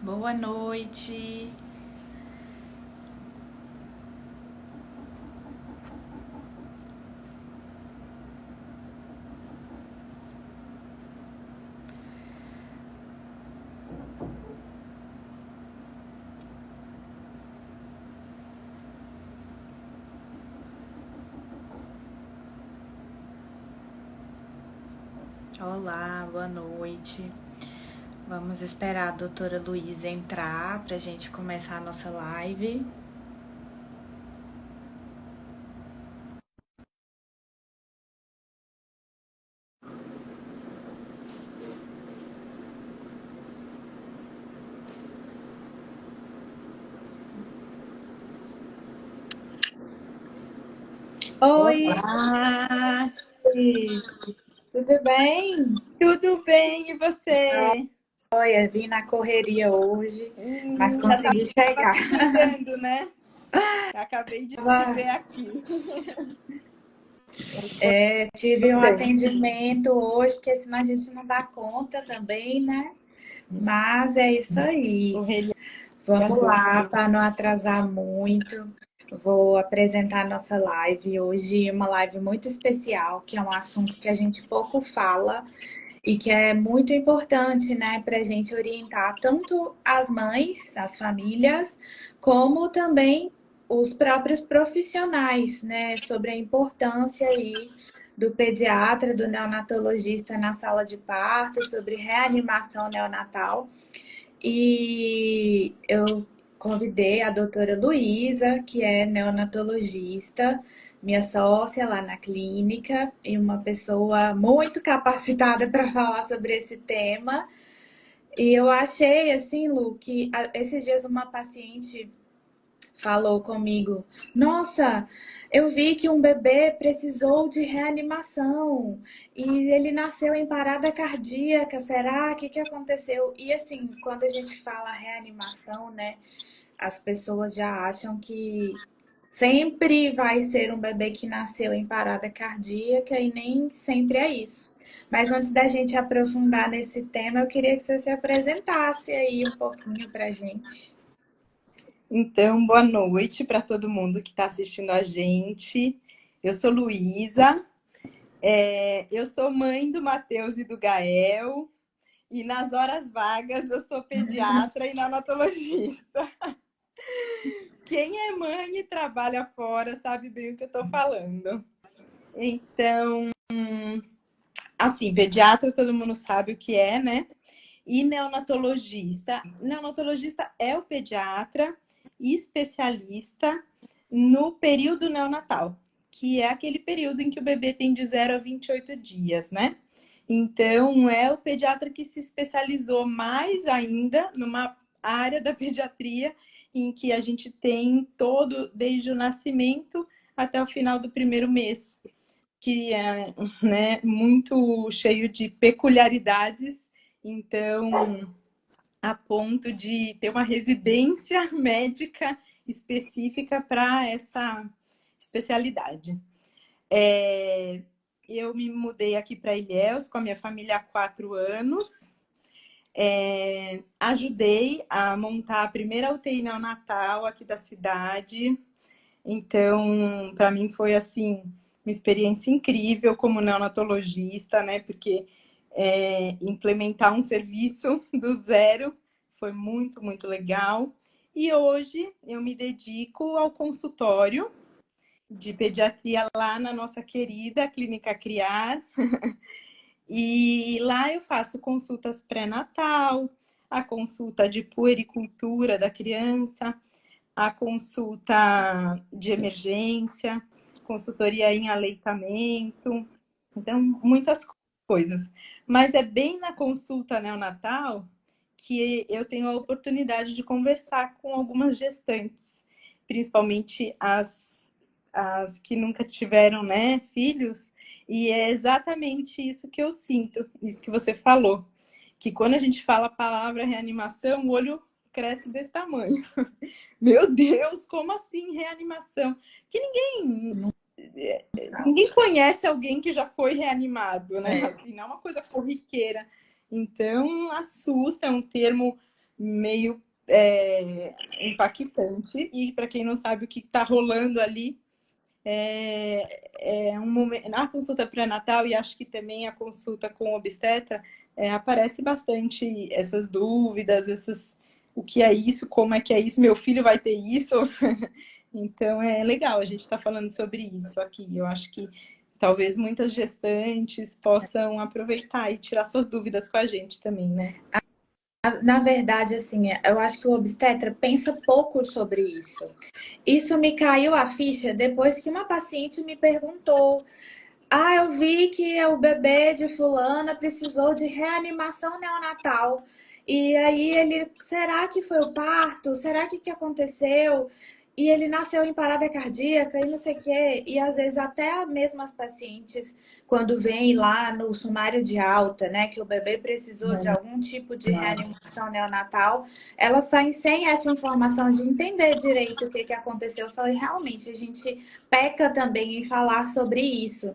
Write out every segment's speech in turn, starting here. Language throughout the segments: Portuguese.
Boa noite. Olá, boa noite. Vamos esperar a doutora Luísa entrar para a gente começar a nossa live. Oi, Olá! tudo bem? Tudo bem, e você? Olha, vim na correria hoje, mas Já consegui estava chegar. se cuidando, né? Acabei de te ver aqui. Tive Tudo um bem. atendimento hoje, porque senão a gente não dá conta também, né? Mas é isso aí. Correria. Vamos lá, para não atrasar muito. Vou apresentar nossa live hoje, uma live muito especial, que é um assunto que a gente pouco fala e que é muito importante, né, para a gente orientar tanto as mães, as famílias, como também os próprios profissionais, né, sobre a importância aí do pediatra, do neonatologista na sala de parto, sobre reanimação neonatal. E eu convidei a doutora Luísa, que é neonatologista, minha sócia lá na clínica, e uma pessoa muito capacitada para falar sobre esse tema. E eu achei, assim, Lu, que esses dias uma paciente falou comigo: Nossa, eu vi que um bebê precisou de reanimação e ele nasceu em parada cardíaca. Será? O que aconteceu? E assim, quando a gente fala reanimação, né, as pessoas já acham que sempre vai ser um bebê que nasceu em parada cardíaca e nem sempre é isso. Mas antes da gente aprofundar nesse tema, eu queria que você se apresentasse aí um pouquinho pra gente. Então, boa noite para todo mundo que está assistindo a gente. Eu sou Luísa, eu sou mãe do Matheus e do Gael, e nas horas vagas eu sou pediatra e neonatologista. Quem é mãe e trabalha fora sabe bem o que eu estou falando. Então, assim, pediatra todo mundo sabe o que é, né? E neonatologista. Neonatologista é o pediatra especialista no período neonatal, que é aquele período em que o bebê tem de 0 a 28 dias, né? Então, é o pediatra que se especializou mais ainda numa área da pediatria em que a gente tem todo, desde o nascimento até o final do primeiro mês, que é, né, muito cheio de peculiaridades, então, a ponto de ter uma residência médica específica para essa especialidade. Eu me mudei aqui para Ilhéus com a minha família há 4 anos. Ajudei a montar a primeira UTI neonatal aqui da cidade. Então, para mim foi assim uma experiência incrível como neonatologista, né? Porque implementar um serviço do zero foi muito, muito legal. E hoje eu me dedico ao consultório de pediatria lá na nossa querida Clínica Criar. E lá eu faço consultas pré-natal, a consulta de puericultura da criança, a consulta de emergência, consultoria em aleitamento, então muitas coisas. Mas é bem na consulta neonatal que eu tenho a oportunidade de conversar com algumas gestantes, principalmente as que nunca tiveram, né, filhos, e é exatamente isso que eu sinto, isso que você falou, que quando a gente fala a palavra reanimação, o olho cresce desse tamanho. Meu Deus, como assim reanimação? Que ninguém conhece alguém que já foi reanimado, né? É. Assim, não é uma coisa corriqueira. Então, assusta, é um termo meio impactante. E para quem não sabe o que está rolando ali, é um momento, na consulta pré-natal e acho que também a consulta com o obstetra, aparece bastante essas dúvidas, o que é isso, como é que é isso, meu filho vai ter isso. Então é legal a gente estar falando sobre isso aqui. Eu acho que talvez muitas gestantes possam aproveitar e tirar suas dúvidas com a gente também, né? Na verdade, assim, eu acho que o obstetra pensa pouco sobre isso. Isso me caiu a ficha depois que uma paciente me perguntou: ah, eu vi que o bebê de fulana precisou de reanimação neonatal. E aí ele, será que foi o parto? Será que aconteceu? E ele nasceu em parada cardíaca e não sei o quê. E às vezes até mesmo as pacientes, quando vem lá no sumário de alta, né, que o bebê precisou de algum tipo de reanimação neonatal, elas saem sem essa informação de entender direito o que aconteceu. Eu falei, realmente, a gente peca também em falar sobre isso.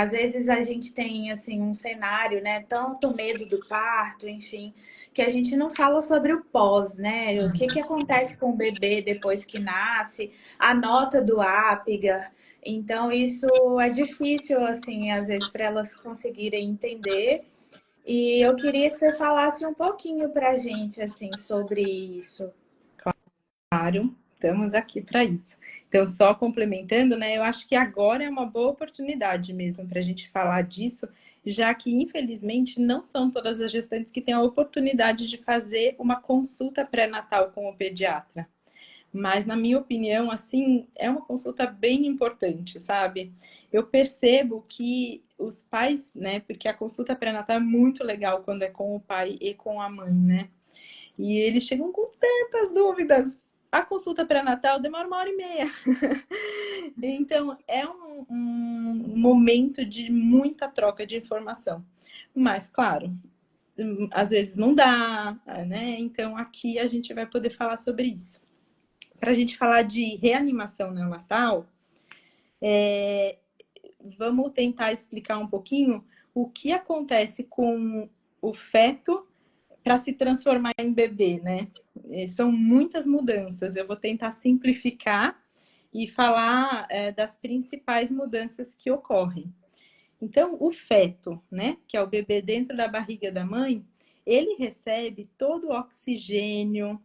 Às vezes a gente tem assim um cenário, né? Tanto medo do parto, enfim, que a gente não fala sobre o pós, né? O que acontece com o bebê depois que nasce, a nota do Apgar. Então, isso é difícil, assim, às vezes, para elas conseguirem entender. E eu queria que você falasse um pouquinho para a gente, assim, sobre isso. Claro, estamos aqui para isso. Então, só complementando, né? Eu acho que agora é uma boa oportunidade mesmo para a gente falar disso, já que, infelizmente, não são todas as gestantes que têm a oportunidade de fazer uma consulta pré-natal com o pediatra. Mas, na minha opinião, assim, é uma consulta bem importante, sabe? Eu percebo que os pais, né? Porque a consulta pré-natal é muito legal quando é com o pai e com a mãe, né? E eles chegam com tantas dúvidas. A consulta pré-natal demora 1h30. Então, é um momento de muita troca de informação. Mas, claro, às vezes não dá, né? Então, aqui a gente vai poder falar sobre isso. Para a gente falar de reanimação neonatal, vamos tentar explicar um pouquinho o que acontece com o feto para se transformar em bebê, né? São muitas mudanças. Eu vou tentar simplificar e falar das principais mudanças que ocorrem. Então, o feto, né, que é o bebê dentro da barriga da mãe, ele recebe todo o oxigênio,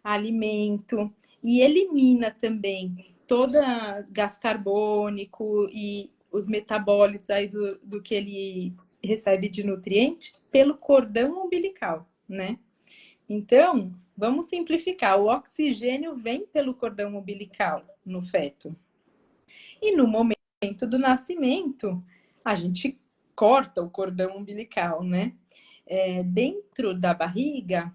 alimento e elimina também toda gás carbônico e os metabólitos aí do que ele recebe de nutriente pelo cordão umbilical, né? Então, vamos simplificar. O oxigênio vem pelo cordão umbilical no feto. E no momento do nascimento, a gente corta o cordão umbilical, né? Dentro da barriga,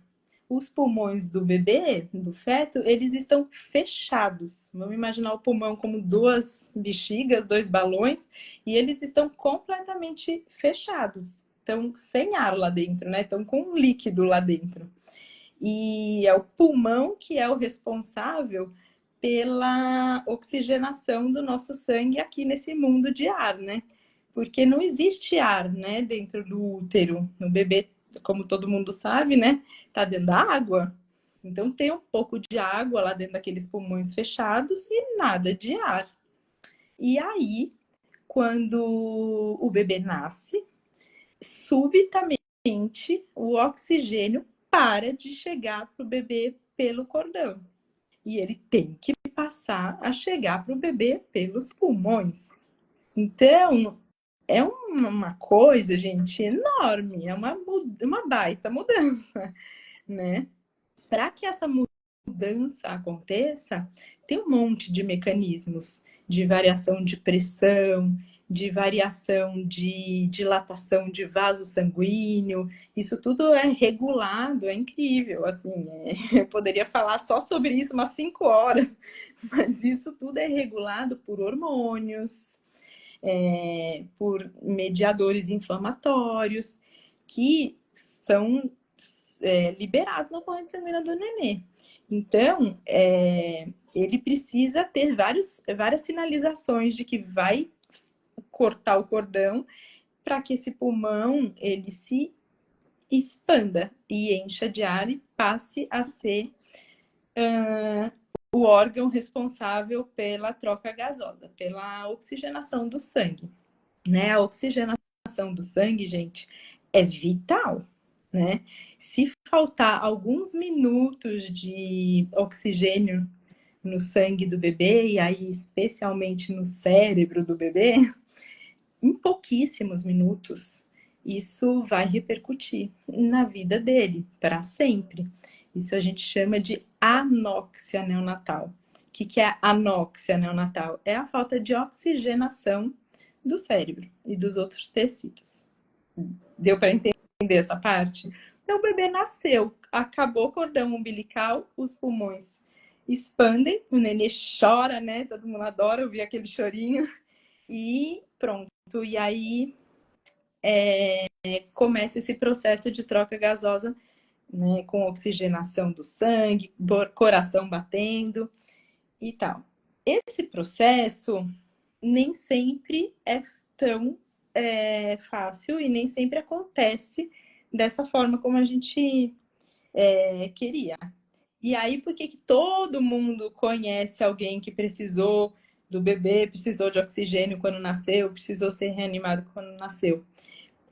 os pulmões do bebê, do feto, eles estão fechados. Vamos imaginar o pulmão como duas bexigas, dois balões, e eles estão completamente fechados. Estão sem ar lá dentro, né? Estão com líquido lá dentro. E é o pulmão que é o responsável pela oxigenação do nosso sangue aqui nesse mundo de ar, né? Porque não existe ar, né, dentro do útero. O bebê, como todo mundo sabe, né, tá dentro da água. Então tem um pouco de água lá dentro daqueles pulmões fechados e nada de ar. E aí, quando o bebê nasce, subitamente o oxigênio para de chegar para o bebê pelo cordão. E ele tem que passar a chegar para o bebê pelos pulmões. Então, é uma coisa, gente, enorme, é uma baita mudança, né? Para que essa mudança aconteça, tem um monte de mecanismos de variação de pressão, de variação de dilatação de vaso sanguíneo. Isso tudo é regulado, é incrível. Assim, eu poderia falar só sobre isso umas 5 horas, mas isso tudo é regulado por hormônios, por mediadores inflamatórios que são liberados na corrente sanguínea do nenê. Então, ele precisa ter várias sinalizações de que vai cortar o cordão para que esse pulmão ele se expanda e encha de ar e passe a ser o órgão responsável pela troca gasosa, pela oxigenação do sangue, né? A oxigenação do sangue, gente, é vital, né? Se faltar alguns minutos de oxigênio no sangue do bebê, e aí especialmente no cérebro do bebê, em pouquíssimos minutos, isso vai repercutir na vida dele para sempre. Isso a gente chama de anóxia neonatal. O que é anóxia neonatal? É a falta de oxigenação do cérebro e dos outros tecidos. Deu para entender essa parte? Então o bebê nasceu, acabou o cordão umbilical, os pulmões expandem, o nenê chora, né? Todo mundo adora ouvir aquele chorinho. E pronto. E aí começa esse processo de troca gasosa, né, com oxigenação do sangue, coração batendo e tal. Esse processo nem sempre é tão fácil e nem sempre acontece dessa forma como a gente queria. E aí, por que todo mundo conhece alguém que precisou do bebê, precisou de oxigênio quando nasceu, precisou ser reanimado quando nasceu?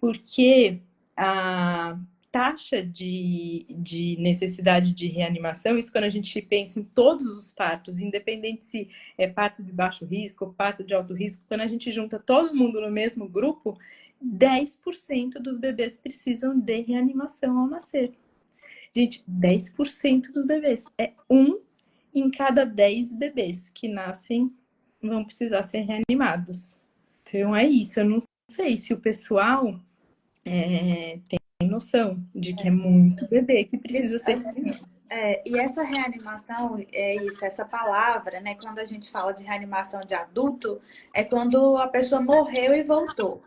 Porque a taxa de necessidade de reanimação, isso quando a gente pensa em todos os partos, independente se é parto de baixo risco ou parto de alto risco, quando a gente junta todo mundo no mesmo grupo, 10% dos bebês precisam de reanimação ao nascer. Gente, 10% dos bebês. É 1 em cada 10 bebês que nascem vão precisar ser reanimados. Então é isso. Eu não sei se o pessoal tem noção de que é muito bebê que precisa ser reanimado. E essa reanimação, é isso, essa palavra, né? Quando a gente fala de reanimação de adulto, é quando a pessoa morreu e voltou.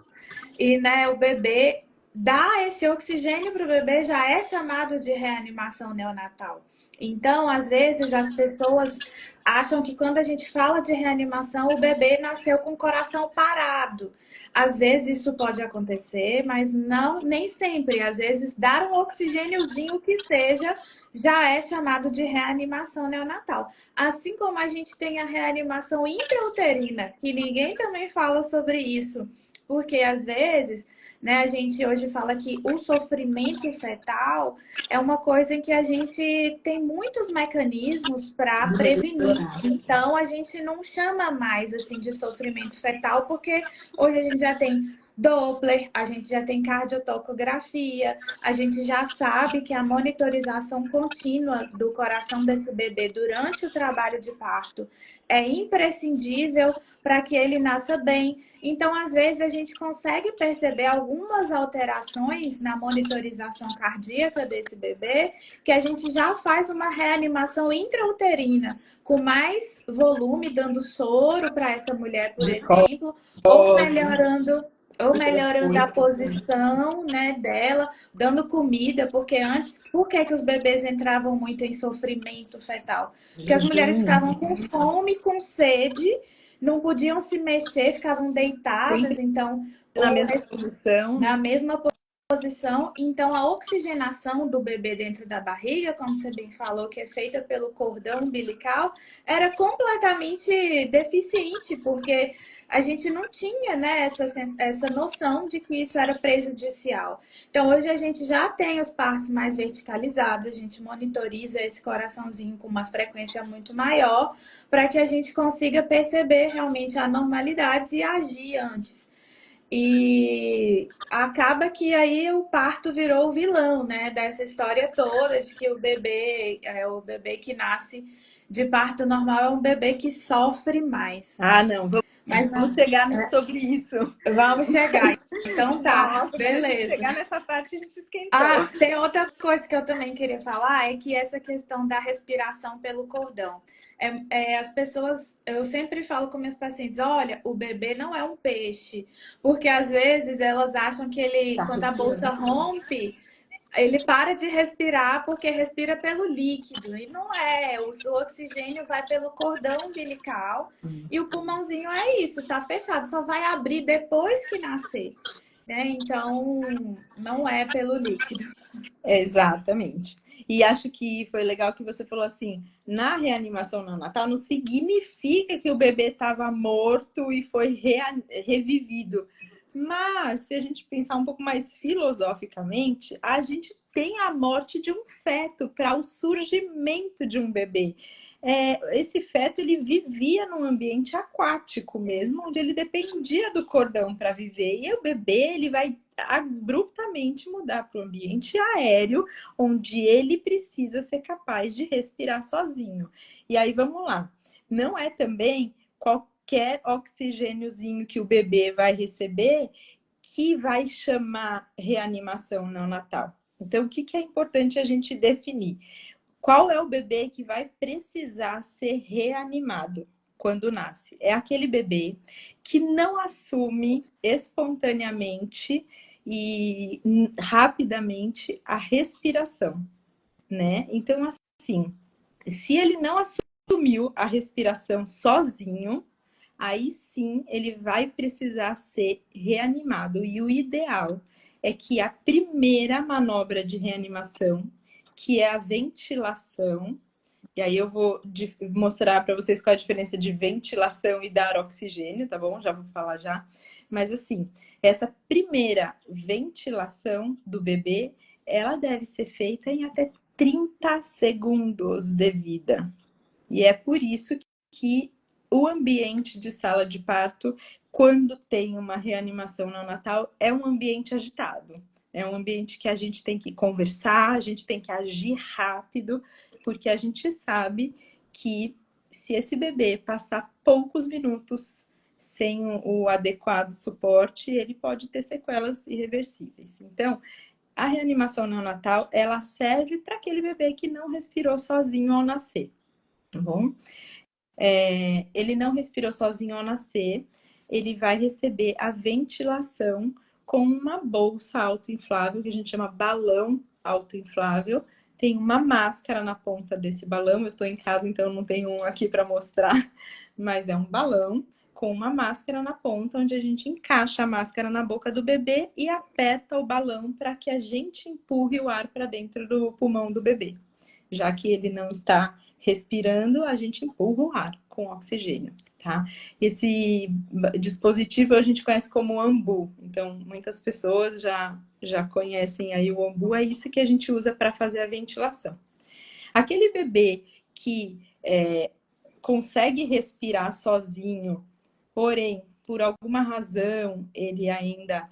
E, né, o bebê dar esse oxigênio para o bebê já é chamado de reanimação neonatal. Então, às vezes, as pessoas acham que quando a gente fala de reanimação, o bebê nasceu com o coração parado. Às vezes isso pode acontecer, mas não, nem sempre. Às vezes, dar um oxigêniozinho que seja já é chamado de reanimação neonatal. Assim como a gente tem a reanimação intrauterina, que ninguém também fala sobre isso, porque às vezes, né, a gente hoje fala que o sofrimento fetal é uma coisa em que a gente tem muitos mecanismos para prevenir. Então, a gente não chama mais assim de sofrimento fetal, porque hoje a gente já tem Doppler, a gente já tem cardiotocografia, a gente já sabe que a monitorização contínua do coração desse bebê durante o trabalho de parto é imprescindível para que ele nasça bem. Então, às vezes, a gente consegue perceber algumas alterações na monitorização cardíaca desse bebê, que a gente já faz uma reanimação intrauterina, com mais volume, dando soro para essa mulher, por exemplo, ou melhorando a posição, né, dela, dando comida, porque antes, por que os bebês entravam muito em sofrimento fetal? Porque as mulheres ficavam com fome, com sede, não podiam se mexer, ficavam deitadas, então na mesma posição. Na mesma posição, então a oxigenação do bebê dentro da barriga, como você bem falou, que é feita pelo cordão umbilical, era completamente deficiente, porque a gente não tinha, né, essa noção de que isso era prejudicial. Então, hoje a gente já tem os partos mais verticalizados, a gente monitoriza esse coraçãozinho com uma frequência muito maior, para que a gente consiga perceber realmente a normalidade e agir antes. E acaba que aí o parto virou o vilão, né, dessa história toda, de que o bebê que nasce de parto normal é um bebê que sofre mais. Ah, não, vamos chegar sobre isso. Vamos chegar. Então tá, nossa, beleza. Chegar nessa parte a gente esquentou. Ah, tem outra coisa que eu também queria falar, é que essa questão da respiração pelo cordão. As pessoas, eu sempre falo com minhas pacientes, olha, o bebê não é um peixe, porque às vezes elas acham que quando a bolsa rompe, ele para de respirar porque respira pelo líquido. E não é. O oxigênio vai pelo cordão umbilical e o pulmãozinho é isso, tá fechado. Só vai abrir depois que nascer. Né? Então, não é pelo líquido. Exatamente. E acho que foi legal que você falou assim, na reanimação neonatal não significa que o bebê estava morto e foi revivido. Mas, se a gente pensar um pouco mais filosoficamente, a gente tem a morte de um feto para o surgimento de um bebê. Esse feto ele vivia num ambiente aquático mesmo, onde ele dependia do cordão para viver. E o bebê ele vai abruptamente mudar para o ambiente aéreo, onde ele precisa ser capaz de respirar sozinho. E aí vamos lá. Não é também qualquer oxigêniozinho que o bebê vai receber que vai chamar reanimação neonatal. Então, o que é importante a gente definir? Qual é o bebê que vai precisar ser reanimado quando nasce? É aquele bebê que não assume espontaneamente e rapidamente a respiração, né? Então, assim, se ele não assumiu a respiração sozinho, aí sim ele vai precisar ser reanimado. E o ideal é que a primeira manobra de reanimação, que é a ventilação, e aí eu vou mostrar para vocês qual é a diferença de ventilação e dar oxigênio, tá bom? Já vou falar já. Mas assim, essa primeira ventilação do bebê, ela deve ser feita em até 30 segundos de vida. E é por isso que o ambiente de sala de parto, quando tem uma reanimação neonatal, é um ambiente agitado. É um ambiente que a gente tem que conversar, a gente tem que agir rápido, porque a gente sabe que se esse bebê passar poucos minutos sem o adequado suporte, ele pode ter sequelas irreversíveis. Então, a reanimação neonatal, ela serve para aquele bebê que não respirou sozinho ao nascer, tá bom? Ele não respirou sozinho ao nascer, ele vai receber a ventilação com uma bolsa autoinflável, que a gente chama balão autoinflável. Tem uma máscara na ponta desse balão. Eu estou em casa, então não tenho um aqui para mostrar, mas é um balão com uma máscara na ponta, onde a gente encaixa a máscara na boca do bebê e aperta o balão para que a gente empurre o ar para dentro do pulmão do bebê. Já que ele não está respirando, a gente empurra o ar com oxigênio, tá? Esse dispositivo a gente conhece como ambu. Então, muitas pessoas já conhecem aí o ambu. É isso que a gente usa para fazer a ventilação. Aquele bebê que consegue respirar sozinho, porém, por alguma razão, ele ainda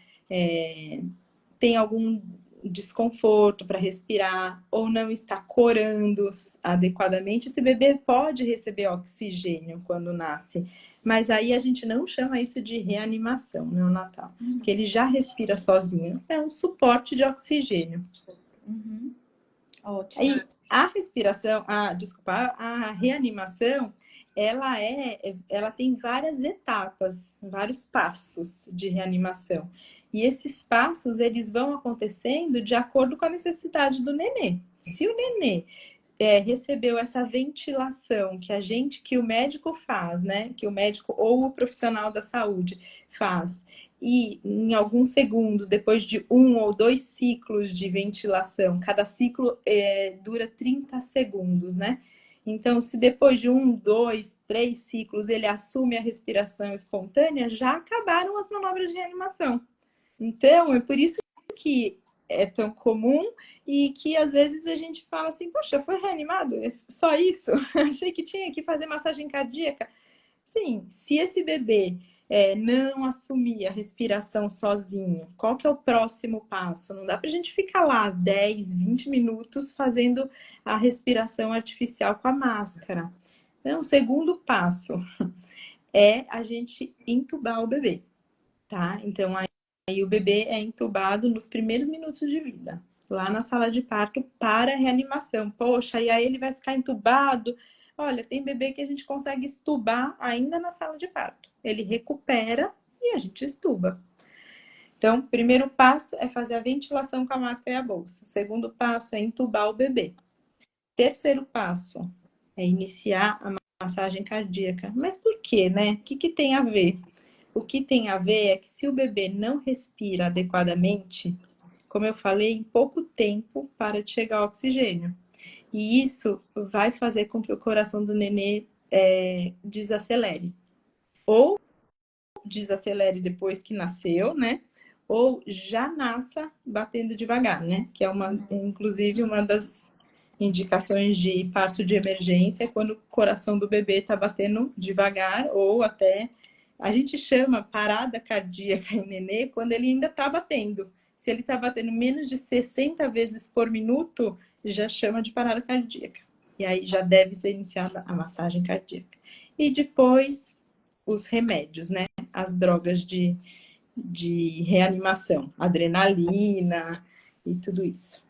tem algum desconforto para respirar ou não está corando adequadamente, esse bebê pode receber oxigênio quando nasce. Mas aí a gente não chama isso de reanimação neonatal, porque ele já respira sozinho. É um suporte de oxigênio. Uhum. Ótimo. Aí a respiração, desculpa, a reanimação, ela tem várias etapas, vários passos de reanimação. E esses passos, eles vão acontecendo de acordo com a necessidade do nenê. Se o nenê recebeu essa ventilação que o médico faz, né? Que o médico ou o profissional da saúde faz, e em alguns segundos, depois de 1 ou 2 ciclos de ventilação, cada ciclo dura 30 segundos, né? Então, se depois de 1, 2, 3 ciclos ele assume a respiração espontânea, já acabaram as manobras de reanimação. Então, é por isso que é tão comum e que às vezes a gente fala assim, poxa, foi reanimado? É só isso? Achei que tinha que fazer massagem cardíaca. Sim, se esse bebê não assumir a respiração sozinho, qual que é o próximo passo? Não dá pra gente ficar lá 10, 20 minutos fazendo a respiração artificial com a máscara. Então, o segundo passo é a gente entubar o bebê, tá? Então, aí o bebê é entubado nos primeiros minutos de vida, lá na sala de parto para reanimação. Poxa, e aí ele vai ficar entubado. Olha, tem bebê que a gente consegue estubar ainda na sala de parto. Ele recupera e a gente estuba. Então, o primeiro passo é fazer a ventilação com a máscara e a bolsa. O segundo passo é entubar o bebê. Terceiro passo é iniciar a massagem cardíaca. Mas por quê, né? O que tem a ver? O que tem a ver é que se o bebê não respira adequadamente, como eu falei, em pouco tempo para de chegar o oxigênio. E isso vai fazer com que o coração do nenê desacelere. Ou desacelere depois que nasceu, né? Ou já nasça batendo devagar, né? Que é inclusive uma das indicações de parto de emergência, é quando o coração do bebê está batendo devagar, ou até a gente chama parada cardíaca em nenê quando ele ainda está batendo. Se ele está batendo menos de 60 vezes por minuto, já chama de parada cardíaca. E aí já deve ser iniciada a massagem cardíaca. E depois os remédios, né? As drogas de reanimação, adrenalina e tudo isso.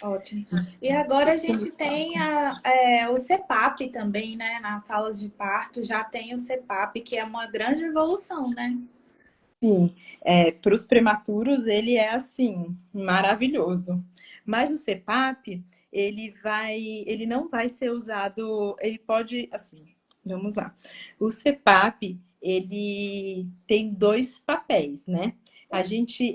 Ótimo. E agora a gente tem o CPAP também, né? Nas salas de parto já tem o CPAP, que é uma grande evolução, né? Sim, para os prematuros ele é assim, maravilhoso. Mas o CPAP, ele não vai ser usado, ele pode, assim, vamos lá. O CPAP, ele tem dois papéis, né?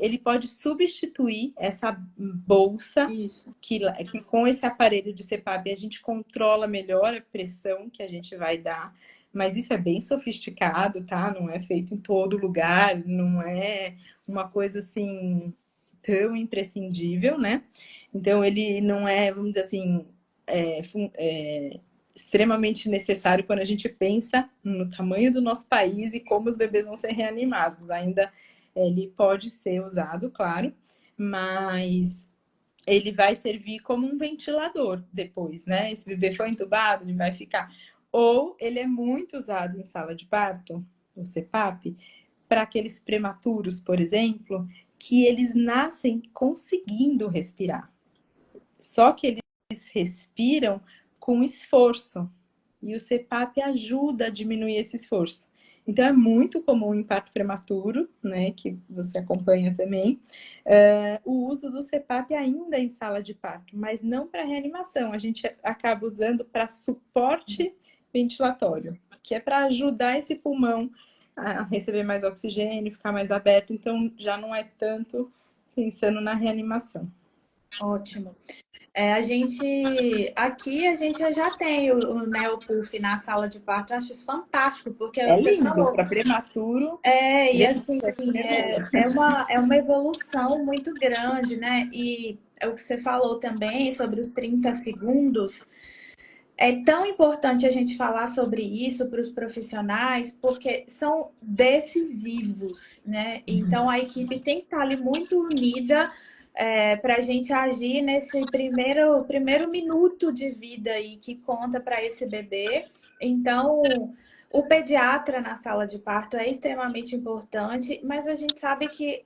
Ele pode substituir essa bolsa Isso. que com esse aparelho de CPAP a gente controla melhor a pressão que a gente vai dar. Mas isso é bem sofisticado, tá? Não é feito em todo lugar, não é uma coisa assim tão imprescindível, né? Então ele não é, vamos dizer assim, extremamente necessário quando a gente pensa no tamanho do nosso país e como os bebês vão ser reanimados. Ainda ele pode ser usado, claro, mas ele vai servir como um ventilador depois, né? Esse bebê foi entubado, ele vai ficar. Ou ele é muito usado em sala de parto, o CPAP, para aqueles prematuros, por exemplo, que eles nascem conseguindo respirar. Só que eles respiram com esforço. E o CPAP ajuda a diminuir esse esforço. Então, é muito comum em parto prematuro, né, que você acompanha também, o uso do CPAP ainda em sala de parto, mas não para reanimação. A gente acaba usando para suporte ventilatório, que é para ajudar esse pulmão a receber mais oxigênio, ficar mais aberto. Então, já não é tanto pensando na reanimação. Ótimo. Aqui a gente já tem o Neopuff na sala de parto, eu acho isso fantástico, porque é o É que você lindo, falou. para prematuro, E gente, assim, é tremendo. é uma evolução muito grande, né? E é o que você falou também sobre os 30 segundos. É tão importante a gente falar sobre isso para os profissionais, porque são decisivos, né? Então a equipe tem que estar ali muito unida para a gente agir nesse primeiro minuto de vida aí que conta para esse bebê. Então, o pediatra na sala de parto é extremamente importante, mas a gente sabe que,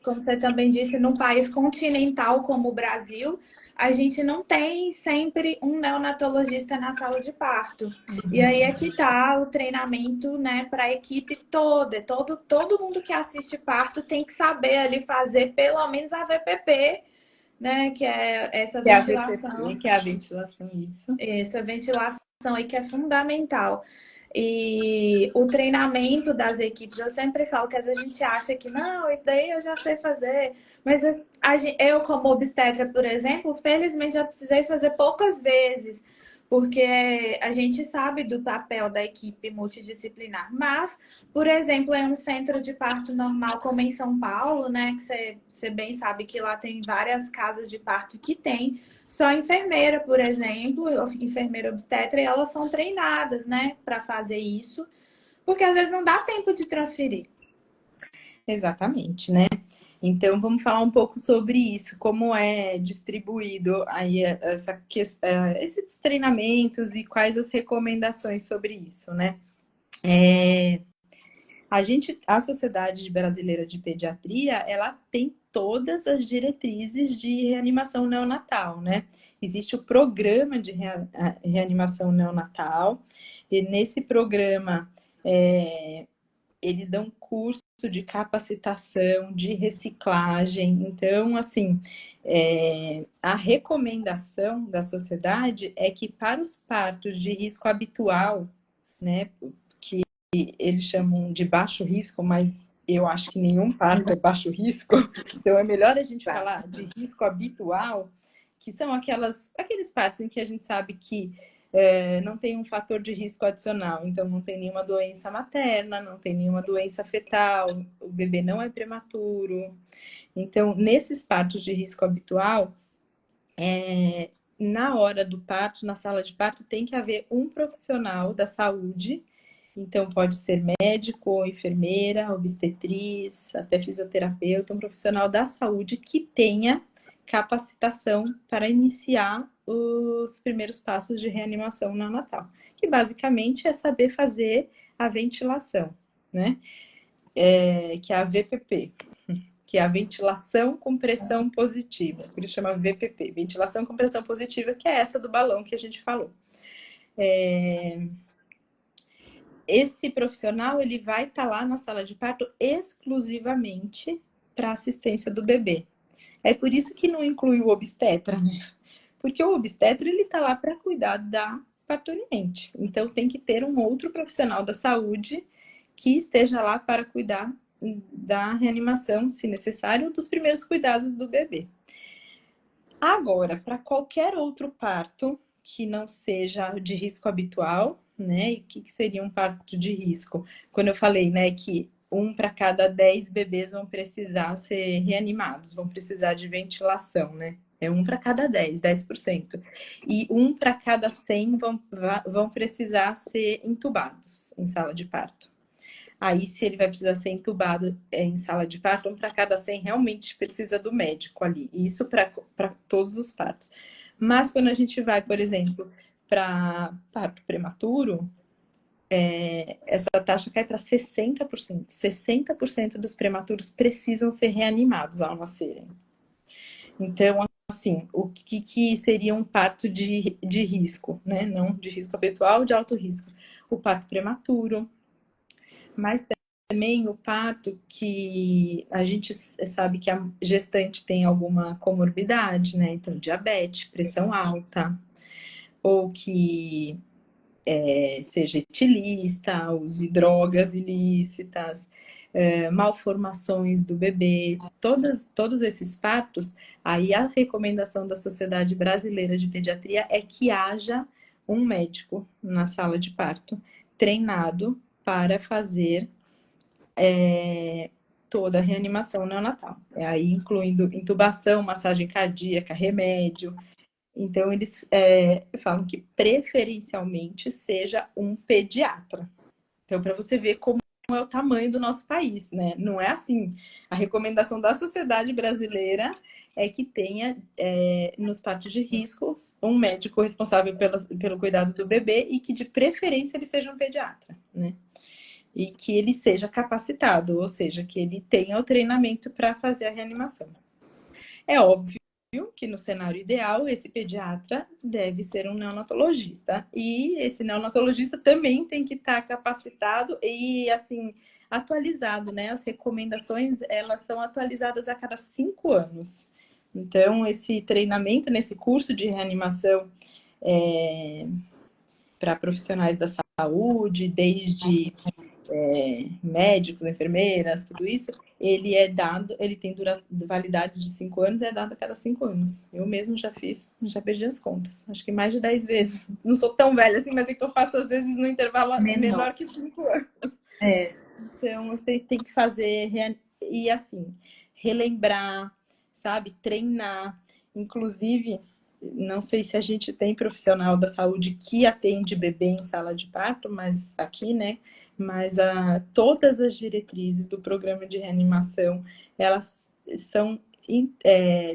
como você também disse, num país continental como o Brasil, a gente não tem sempre um neonatologista na sala de parto. E aí é que tá o treinamento, né, para a equipe toda. Todo mundo que assiste parto tem que saber ali fazer pelo menos a VPP, né, que é essa Que é a VPP, ventilação, que é a ventilação, isso. aí que é fundamental. E o treinamento das equipes, eu sempre falo que às vezes a gente acha que não, isso daí eu já sei fazer, mas eu, como obstetra, por exemplo, felizmente já precisei fazer poucas vezes, porque a gente sabe do papel da equipe multidisciplinar. Mas, por exemplo, em um centro de parto normal, como em São Paulo, né, que você bem sabe que lá tem várias casas de parto que tem só enfermeira, por exemplo, enfermeira obstetra, e elas são treinadas, né, para fazer isso, porque às vezes não dá tempo de transferir. Exatamente, né? Então vamos falar um pouco sobre isso, como é distribuído aí esses treinamentos e quais as recomendações sobre isso, né? A Sociedade Brasileira de Pediatria, ela tem todas as diretrizes de reanimação neonatal, né? Existe o programa de reanimação neonatal, e nesse programa eles dão curso de capacitação, de reciclagem. Então, assim, a recomendação da sociedade é que para os partos de risco habitual, né, eles chamam de baixo risco, mas eu acho que nenhum parto é baixo risco, então é melhor a gente falar de risco habitual, que são aqueles partos em que a gente sabe que não tem um fator de risco adicional, então não tem nenhuma doença materna, não tem nenhuma doença fetal, o bebê não é prematuro. Então, nesses partos de risco habitual, na hora do parto, na sala de parto, tem que haver um profissional da saúde. Então, pode ser médico, enfermeira, obstetriz, até fisioterapeuta, um profissional da saúde que tenha capacitação para iniciar os primeiros passos de reanimação neonatal, que basicamente é saber fazer a ventilação, né? Que é a VPP, que é a ventilação com pressão positiva, por isso chama VPP, ventilação com pressão positiva, que é essa do balão que a gente falou. Esse profissional, ele vai estar lá na sala de parto exclusivamente para assistência do bebê. É por isso que não inclui o obstetra, né? Porque o obstetra, ele está lá para cuidar da parturiente. Então, tem que ter um outro profissional da saúde que esteja lá para cuidar da reanimação, se necessário, dos primeiros cuidados do bebê. Agora, para qualquer outro parto que não seja de risco habitual, né? E o que seria um parto de risco? Quando eu falei, né, que 1 para cada 10 bebês vão precisar ser reanimados, vão precisar de ventilação, né? É 1 para cada 10, 10%. E 1 para cada 100 vão precisar ser entubados em sala de parto. Aí, se ele vai precisar ser entubado em sala de parto, 1 para cada 100 realmente precisa do médico ali. Isso para todos os partos. Mas quando a gente vai, por exemplo, para parto prematuro, essa taxa cai para 60%. 60% dos prematuros precisam ser reanimados ao nascerem. Então, assim, o que seria um parto de risco, né? Não de risco habitual, de alto risco. O parto prematuro, mas também o parto que a gente sabe que a gestante tem alguma comorbidade, né? Então, diabetes, pressão alta, ou que seja etilista, use drogas ilícitas, malformações do bebê, todos esses partos, aí a recomendação da Sociedade Brasileira de Pediatria é que haja um médico na sala de parto treinado para fazer toda a reanimação neonatal. Aí incluindo intubação, massagem cardíaca, remédio. Então, eles falam que preferencialmente seja um pediatra. Então, para você ver como é o tamanho do nosso país, né? Não é assim. A recomendação da Sociedade Brasileira é que tenha, nos partos de risco, um médico responsável pelo cuidado do bebê e que, de preferência, ele seja um pediatra, né? E que ele seja capacitado, ou seja, que ele tenha o treinamento para fazer a reanimação. É óbvio que no cenário ideal, esse pediatra deve ser um neonatologista. E esse neonatologista também tem que estar capacitado e, assim, atualizado, né? As recomendações, elas são atualizadas a cada 5 anos. Então, esse treinamento, nesse curso de reanimação para profissionais da saúde, desde médicos, enfermeiras, tudo isso, ele tem validade de 5 anos, é dado a cada 5 anos. Eu mesmo já perdi as contas. Acho que mais de 10 vezes. Não sou tão velha assim, mas é que eu faço às vezes no intervalo menor que 5 anos. Então, você tem que fazer e assim, relembrar, sabe? Treinar. Inclusive, não sei se a gente tem profissional da saúde que atende bebê em sala de parto, mas aqui, né? Mas todas as diretrizes do programa de reanimação, elas são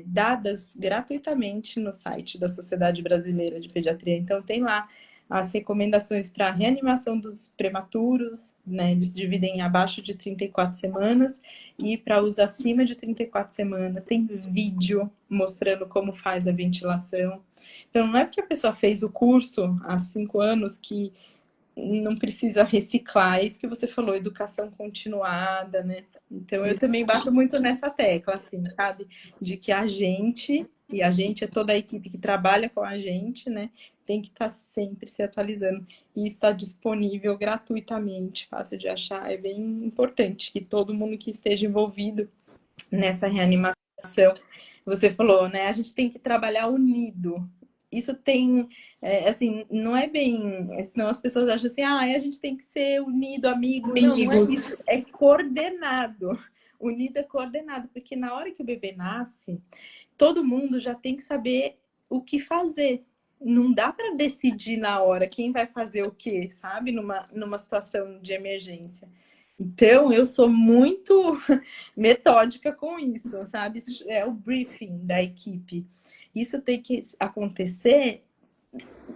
dadas gratuitamente no site da Sociedade Brasileira de Pediatria. Então, tem lá as recomendações para reanimação dos prematuros, né? Eles se dividem em abaixo de 34 semanas e para os acima de 34 semanas. Tem vídeo mostrando como faz a ventilação. Então, não é porque a pessoa fez o curso há 5 anos que não precisa reciclar. É isso que você falou, educação continuada, né? Então, eu também bato muito nessa tecla, assim, sabe? De que a gente é toda a equipe que trabalha com a gente, né? Tem que estar sempre se atualizando. E está disponível gratuitamente, fácil de achar. É bem importante que todo mundo que esteja envolvido nessa reanimação você falou, né? A gente tem que trabalhar unido. Isso tem, assim, não é bem, senão as pessoas acham assim, ah, a gente tem que ser unido, amigo. Não, não é Amigos. isso, é coordenado. Unido é coordenado, porque na hora que o bebê nasce, todo mundo já tem que saber o que fazer. Não dá para decidir na hora quem vai fazer o quê, sabe? Numa situação de emergência. Então, eu sou muito metódica com isso, sabe? Isso é o briefing da equipe. Isso tem que acontecer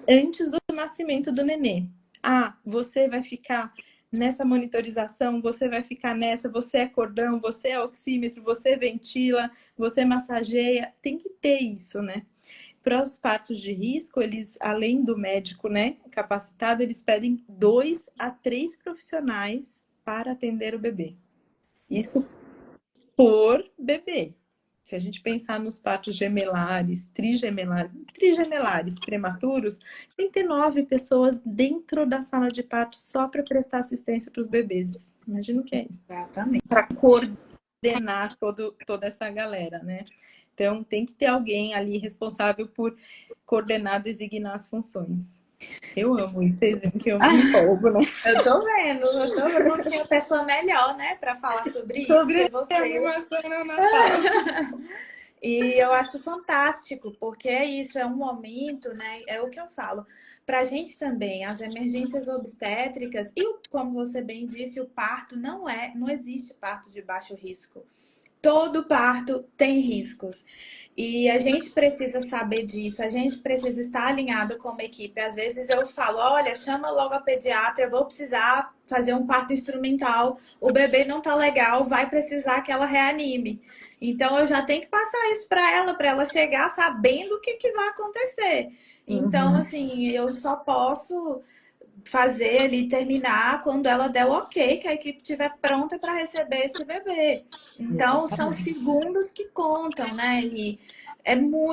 antes do nascimento do nenê. Ah, você vai ficar nessa monitorização, você vai ficar nessa, você é cordão, você é oxímetro, você ventila, você massageia. Tem que ter isso, né? Para os partos de risco, eles, além do médico, né, capacitado, eles pedem 2 a 3 profissionais para atender o bebê. Isso por bebê. Se a gente pensar nos partos gemelares, trigemelares prematuros, tem que ter 9 pessoas dentro da sala de parto só para prestar assistência para os bebês. Imagina o que é isso. Exatamente. Para coordenar toda essa galera, né? Então, tem que ter alguém ali responsável por coordenar, designar as funções. Eu amo isso, vocês veem que eu me empolgo, né? Eu tô vendo, não tinha pessoa melhor, né, para falar sobre isso que Sobre a você. animação no Natal. E eu acho fantástico, porque é isso, é um momento, né? É o que eu falo. Para a gente também, as emergências obstétricas, e como você bem disse, o parto não existe parto de baixo risco. Todo parto tem riscos. E a gente precisa saber disso, a gente precisa estar alinhado como equipe. Às vezes eu falo, olha, chama logo a pediatra, eu vou precisar fazer um parto instrumental, o bebê não tá legal, vai precisar que ela reanime. Então eu já tenho que passar isso para ela chegar sabendo o que vai acontecer. Então, assim, eu só posso fazer ali, terminar quando ela der o ok, que a equipe estiver pronta para receber esse bebê. Então, são segundos que contam, né? E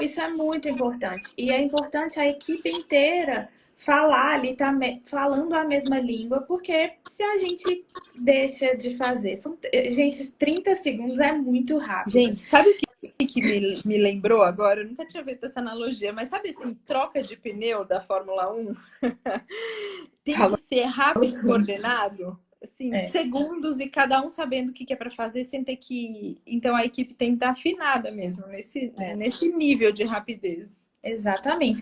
isso é muito importante. E é importante a equipe inteira falar ali, tá falando a mesma língua, porque se a gente deixa de fazer, gente, 30 segundos é muito rápido. Gente, sabe o que me lembrou agora? Eu nunca tinha feito essa analogia, mas sabe assim, troca de pneu da Fórmula 1? Tem que Falou ser rápido e tudo. coordenado, assim, É, segundos e cada um sabendo o que é para fazer sem ter que. Então a equipe tem que estar afinada mesmo, é. nesse nível de rapidez. Exatamente.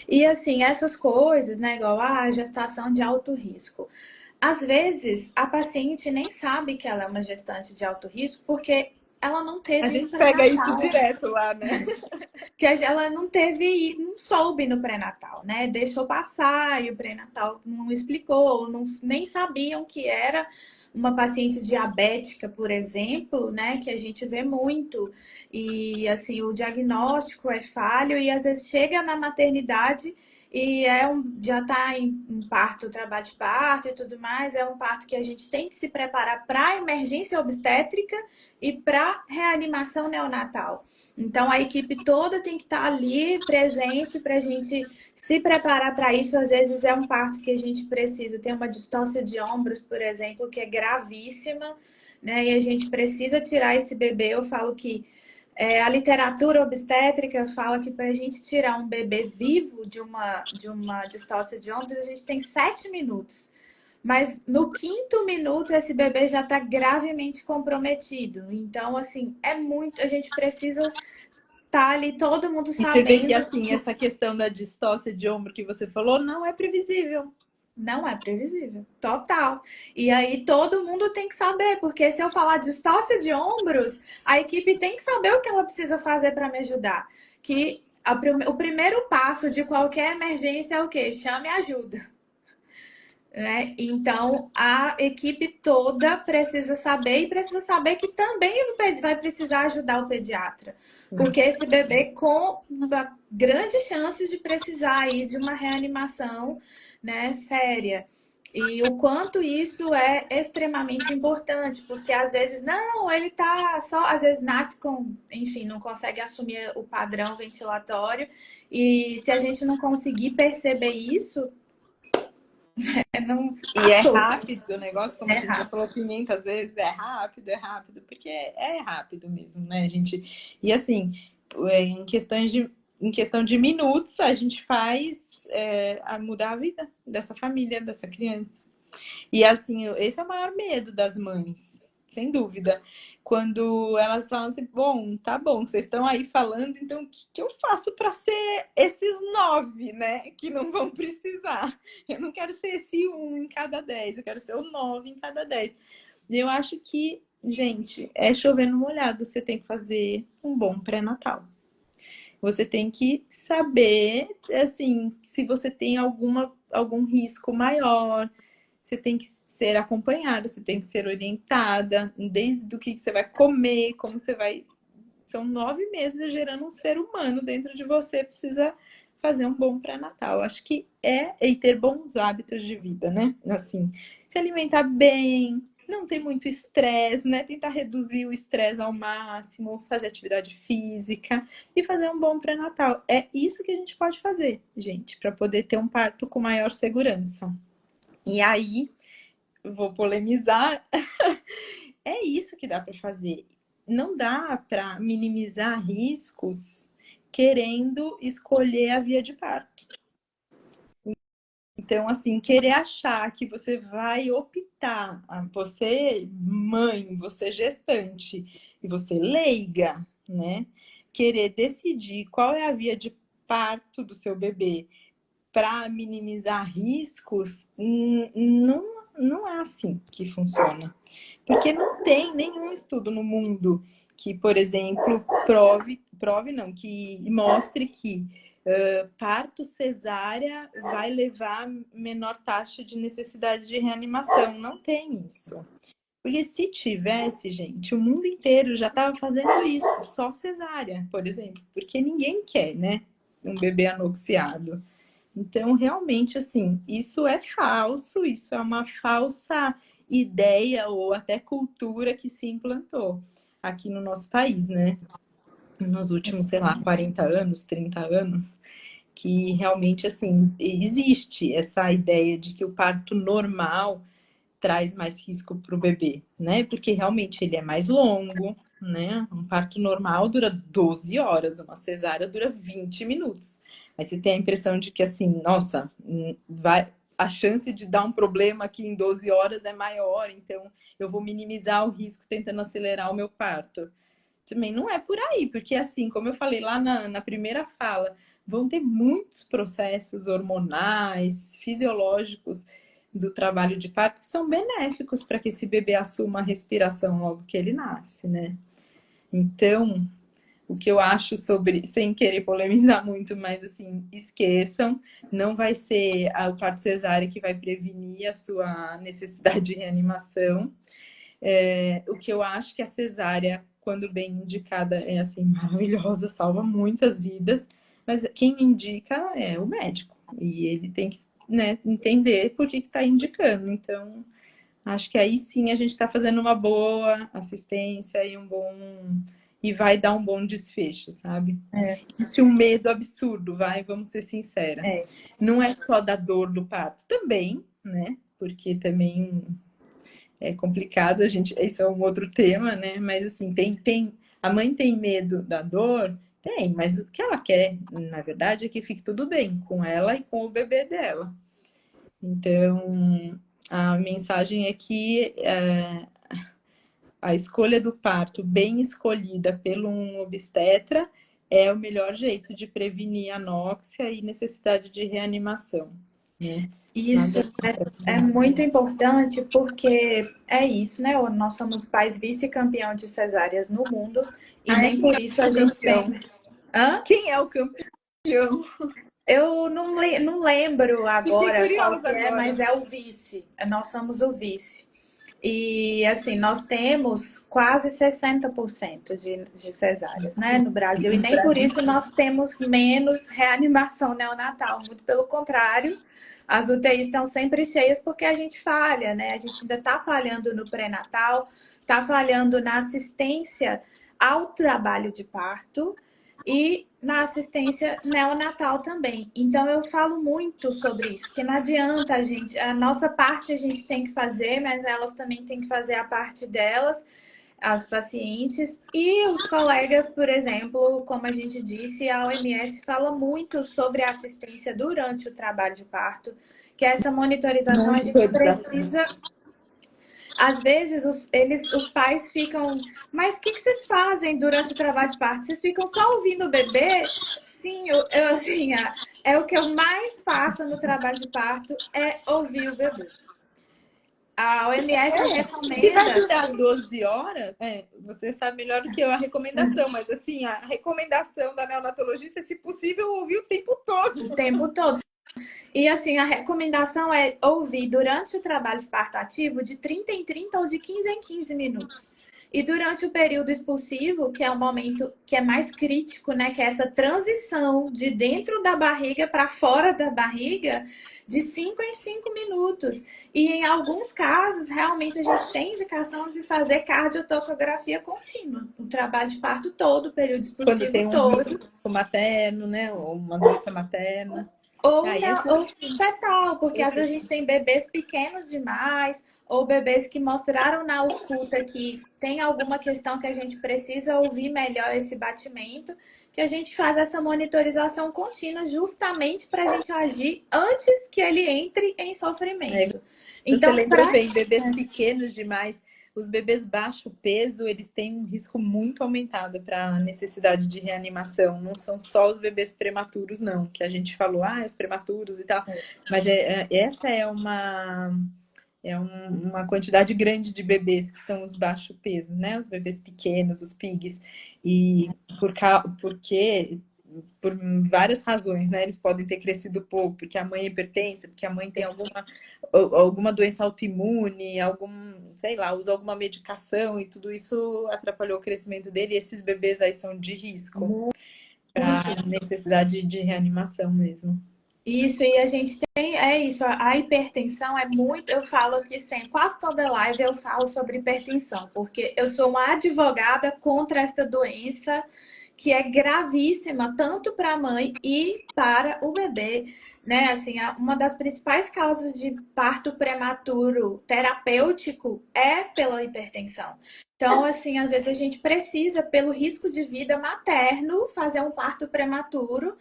E assim, essas coisas, né, igual a gestação de alto risco. Às vezes, a paciente nem sabe que ela é uma gestante de alto risco porque ela não A teve um gente pega isso pré-natal, direto lá, né? que ela não teve, não soube no pré-natal, né? Deixou passar e o pré-natal não explicou, nem sabiam que era uma paciente diabética, por exemplo, né? Que a gente vê muito. E assim, o diagnóstico é falho e às vezes chega na maternidade e já está em parto, trabalho de parto e tudo mais. É um parto que a gente tem que se preparar para a emergência obstétrica e para reanimação neonatal. Então, a equipe toda tem que estar ali presente para a gente se preparar para isso. Às vezes é um parto que a gente precisa ter uma distância de ombros, por exemplo, que é gravíssima, né? E a gente precisa tirar esse bebê. Eu falo que a literatura obstétrica fala que para a gente tirar um bebê vivo de uma distócia de ombros, a gente tem 7 minutos. Mas no quinto minuto, esse bebê já está gravemente comprometido. Então, assim, é muito. A gente precisa estar ali, todo mundo E você vê que sabendo. assim, essa questão da distócia de ombro que você falou não é previsível. Não é previsível. Total. E aí todo mundo tem que saber, porque se eu falar distócia de ombros, a equipe tem que saber o que ela precisa fazer para me ajudar. Que o primeiro passo de qualquer emergência é o quê? Chame ajuda. Né? Então, a equipe toda precisa saber e precisa saber que também vai precisar ajudar o pediatra. Porque esse bebê com grandes chances de precisar aí de uma reanimação, né, séria. E o quanto isso é extremamente importante, porque às vezes, não, ele tá só, às vezes nasce com, enfim, não consegue assumir o padrão ventilatório, e se a gente não conseguir perceber isso, não E é passou. rápido o negócio, como a É gente já falou rápido. 500 vezes, é rápido, porque é rápido mesmo, né, gente? E assim, em questão de minutos, a gente faz mudar a vida dessa família, dessa criança. E assim, esse é o maior medo das mães, sem dúvida. Quando elas falam assim, bom, tá bom, vocês estão aí falando, então o que eu faço para ser esses 9, né? Que não vão precisar. Eu não quero ser esse 1 em cada 10, eu quero ser o 9 em cada 10. E eu acho que, gente, é chover no molhado, você tem que fazer um bom pré-natal. Você tem que saber, assim, se você tem algum risco maior, você tem que ser acompanhada, você tem que ser orientada, desde o que você vai comer, como você vai. São 9 meses gerando um ser humano dentro de você, precisa fazer um bom pré-natal. Acho que e ter bons hábitos de vida, né? Assim, se alimentar bem, não ter muito estresse, né? Tentar reduzir o estresse ao máximo, fazer atividade física e fazer um bom pré-natal. É isso que a gente pode fazer, gente, para poder ter um parto com maior segurança. E aí, vou polemizar, é isso que dá para fazer. Não dá para minimizar riscos querendo escolher a via de parto. Então, assim, querer achar que você vai optar, você mãe, você gestante e você leiga, né? Querer decidir qual é a via de parto do seu bebê para minimizar riscos, não é assim que funciona. Porque não tem nenhum estudo no mundo que, por exemplo, prove não, que mostre que parto cesárea vai levar menor taxa de necessidade de reanimação. Não tem isso. Porque se tivesse, gente, o mundo inteiro já estava fazendo isso, só cesárea, por exemplo. Porque ninguém quer, né? Um bebê anoxiado. Então, realmente, assim, isso é falso, isso é uma falsa ideia ou até cultura que se implantou aqui no nosso país, né? Nos últimos, sei lá, 40 anos, 30 anos, que realmente, assim, existe essa ideia de que o parto normal traz mais risco para o bebê, né? Porque realmente ele é mais longo, né? Um parto normal dura 12 horas, uma cesárea dura 20 minutos. Aí você tem a impressão de que assim, nossa, a chance de dar um problema aqui em 12 horas é maior, então eu vou minimizar o risco tentando acelerar o meu parto. Também não é por aí, porque assim, como eu falei lá na primeira fala, vão ter muitos processos hormonais, fisiológicos do trabalho de parto que são benéficos para que esse bebê assuma a respiração logo que ele nasce, né? Então, o que eu acho sobre, sem querer polemizar muito, mas assim, esqueçam, não vai ser o parto cesárea que vai prevenir a sua necessidade de reanimação. O que eu acho que a cesárea, quando bem indicada, é assim, maravilhosa, salva muitas vidas, mas quem indica é o médico, e ele tem que, né, entender por que está indicando. Então, acho que aí sim a gente está fazendo uma boa assistência e vai dar um bom desfecho, sabe? Existe um medo absurdo, vamos ser sinceras. Não é só da dor do parto, também, né? Porque também é complicado, isso é um outro tema, né? Mas assim, a mãe tem medo da dor? Tem, mas o que ela quer, na verdade, é que fique tudo bem com ela e com o bebê dela. Então, a mensagem é que a escolha do parto bem escolhida pelo um obstetra é o melhor jeito de prevenir anóxia e necessidade de reanimação, né? Isso é muito importante porque é isso, né? Nós somos pais vice-campeão de cesáreas no mundo e nem por isso a gente tem. Hã? Quem é o campeão? Eu não lembro agora qual que é, agora. mas é o vice. Nós somos o vice. E assim, nós temos quase 60% de cesáreas, né, no Brasil. E nem por isso nós temos menos reanimação neonatal. Muito pelo contrário, as UTIs estão sempre cheias porque a gente falha, né? A gente ainda está falhando no pré-natal, está falhando na assistência ao trabalho de parto e na assistência neonatal também. Então eu falo muito sobre isso, porque não adianta a nossa parte a gente tem que fazer, mas elas também têm que fazer a parte delas. as pacientes e os colegas, por exemplo, como a gente disse, a OMS fala muito sobre a assistência durante o trabalho de parto, que essa monitorização a gente Monitorização. precisa. Às vezes os pais ficam, mas o que vocês fazem durante o trabalho de parto? Vocês ficam só ouvindo o bebê? Sim, assim, é o que eu mais faço no trabalho de parto, é ouvir o bebê. A OMS Se vai recomenda. durar 12 horas, você sabe melhor do que eu a recomendação, mas assim, a recomendação da neonatologista é, se possível, ouvir o tempo todo. O tempo todo. E assim, a recomendação é ouvir durante o trabalho de parto ativo de 30 em 30 ou de 15 em 15 minutos. E durante o período expulsivo, que é o momento que é mais crítico, né? Que é essa transição de dentro da barriga para fora da barriga, de 5 em 5 minutos. E em alguns casos, realmente a gente tem indicação de fazer cardiotocografia contínua. O trabalho de parto todo, o período Quando expulsivo tem um todo. risco materno, né? Ou uma doença materna. Ou, Aí, ou fetal, porque às vezes a gente tem bebês pequenos demais, ou bebês que mostraram na ausculta que tem alguma questão que a gente precisa ouvir melhor esse batimento, que a gente faz essa monitorização contínua justamente para a gente agir antes que ele entre em sofrimento. Você Então, lembrou bem, bebês pequenos demais, os bebês baixo peso, eles têm um risco muito aumentado para necessidade de reanimação. Não são só os bebês prematuros, não, que a gente falou, os prematuros e tal. Mas essa é uma quantidade grande de bebês que são os baixo peso, né? Os bebês pequenos, os pigs. E porque por várias razões, né? Eles podem ter crescido pouco, porque a mãe é hipertensa, porque a mãe tem alguma doença autoimune, sei lá, usa alguma medicação e tudo isso atrapalhou o crescimento dele. E esses bebês aí são de risco para necessidade de reanimação mesmo. Isso, e a gente tem, é isso, a hipertensão é muito, eu falo aqui sempre, quase toda live eu falo sobre hipertensão, porque eu sou uma advogada contra esta doença que é gravíssima, tanto para a mãe e para o bebê, né? Assim, uma das principais causas de parto prematuro terapêutico é pela hipertensão. Então, assim, às vezes a gente precisa, pelo risco de vida materno, fazer um parto prematuro,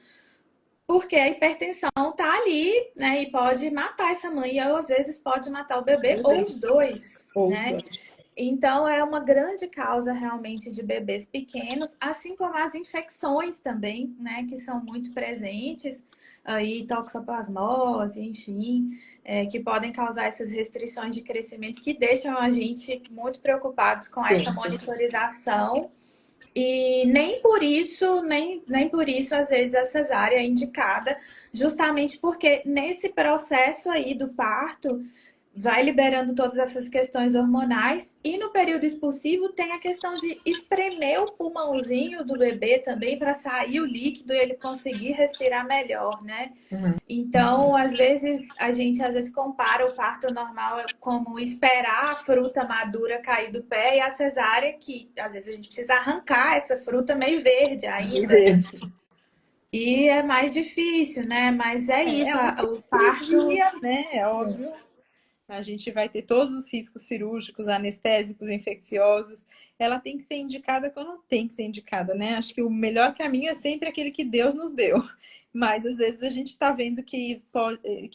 porque a hipertensão tá ali, né? E pode matar essa mãe, ou às vezes pode matar o bebê, ou os dois, né? Então, é uma grande causa realmente de bebês pequenos, assim como as infecções também, né? Que são muito presentes, aí toxoplasmose, enfim, que podem causar essas restrições de crescimento que deixam a gente muito preocupados com essa monitorização. E nem por isso, às vezes, a cesárea é indicada, justamente porque nesse processo aí do parto, vai liberando todas essas questões hormonais. E no período expulsivo tem a questão de espremer o pulmãozinho do bebê também para sair o líquido e ele conseguir respirar melhor, né? Então, às vezes, a gente compara o parto normal como esperar a fruta madura cair do pé e a cesárea que, às vezes, a gente precisa arrancar essa fruta meio verde ainda. E é mais difícil, né? Mas é isso, o parto... né? É óbvio. A gente vai ter todos os riscos cirúrgicos, anestésicos, infecciosos. Ela tem que ser indicada quando tem que ser indicada, né? Acho que o melhor caminho é sempre aquele que Deus nos deu. Mas às vezes a gente está vendo que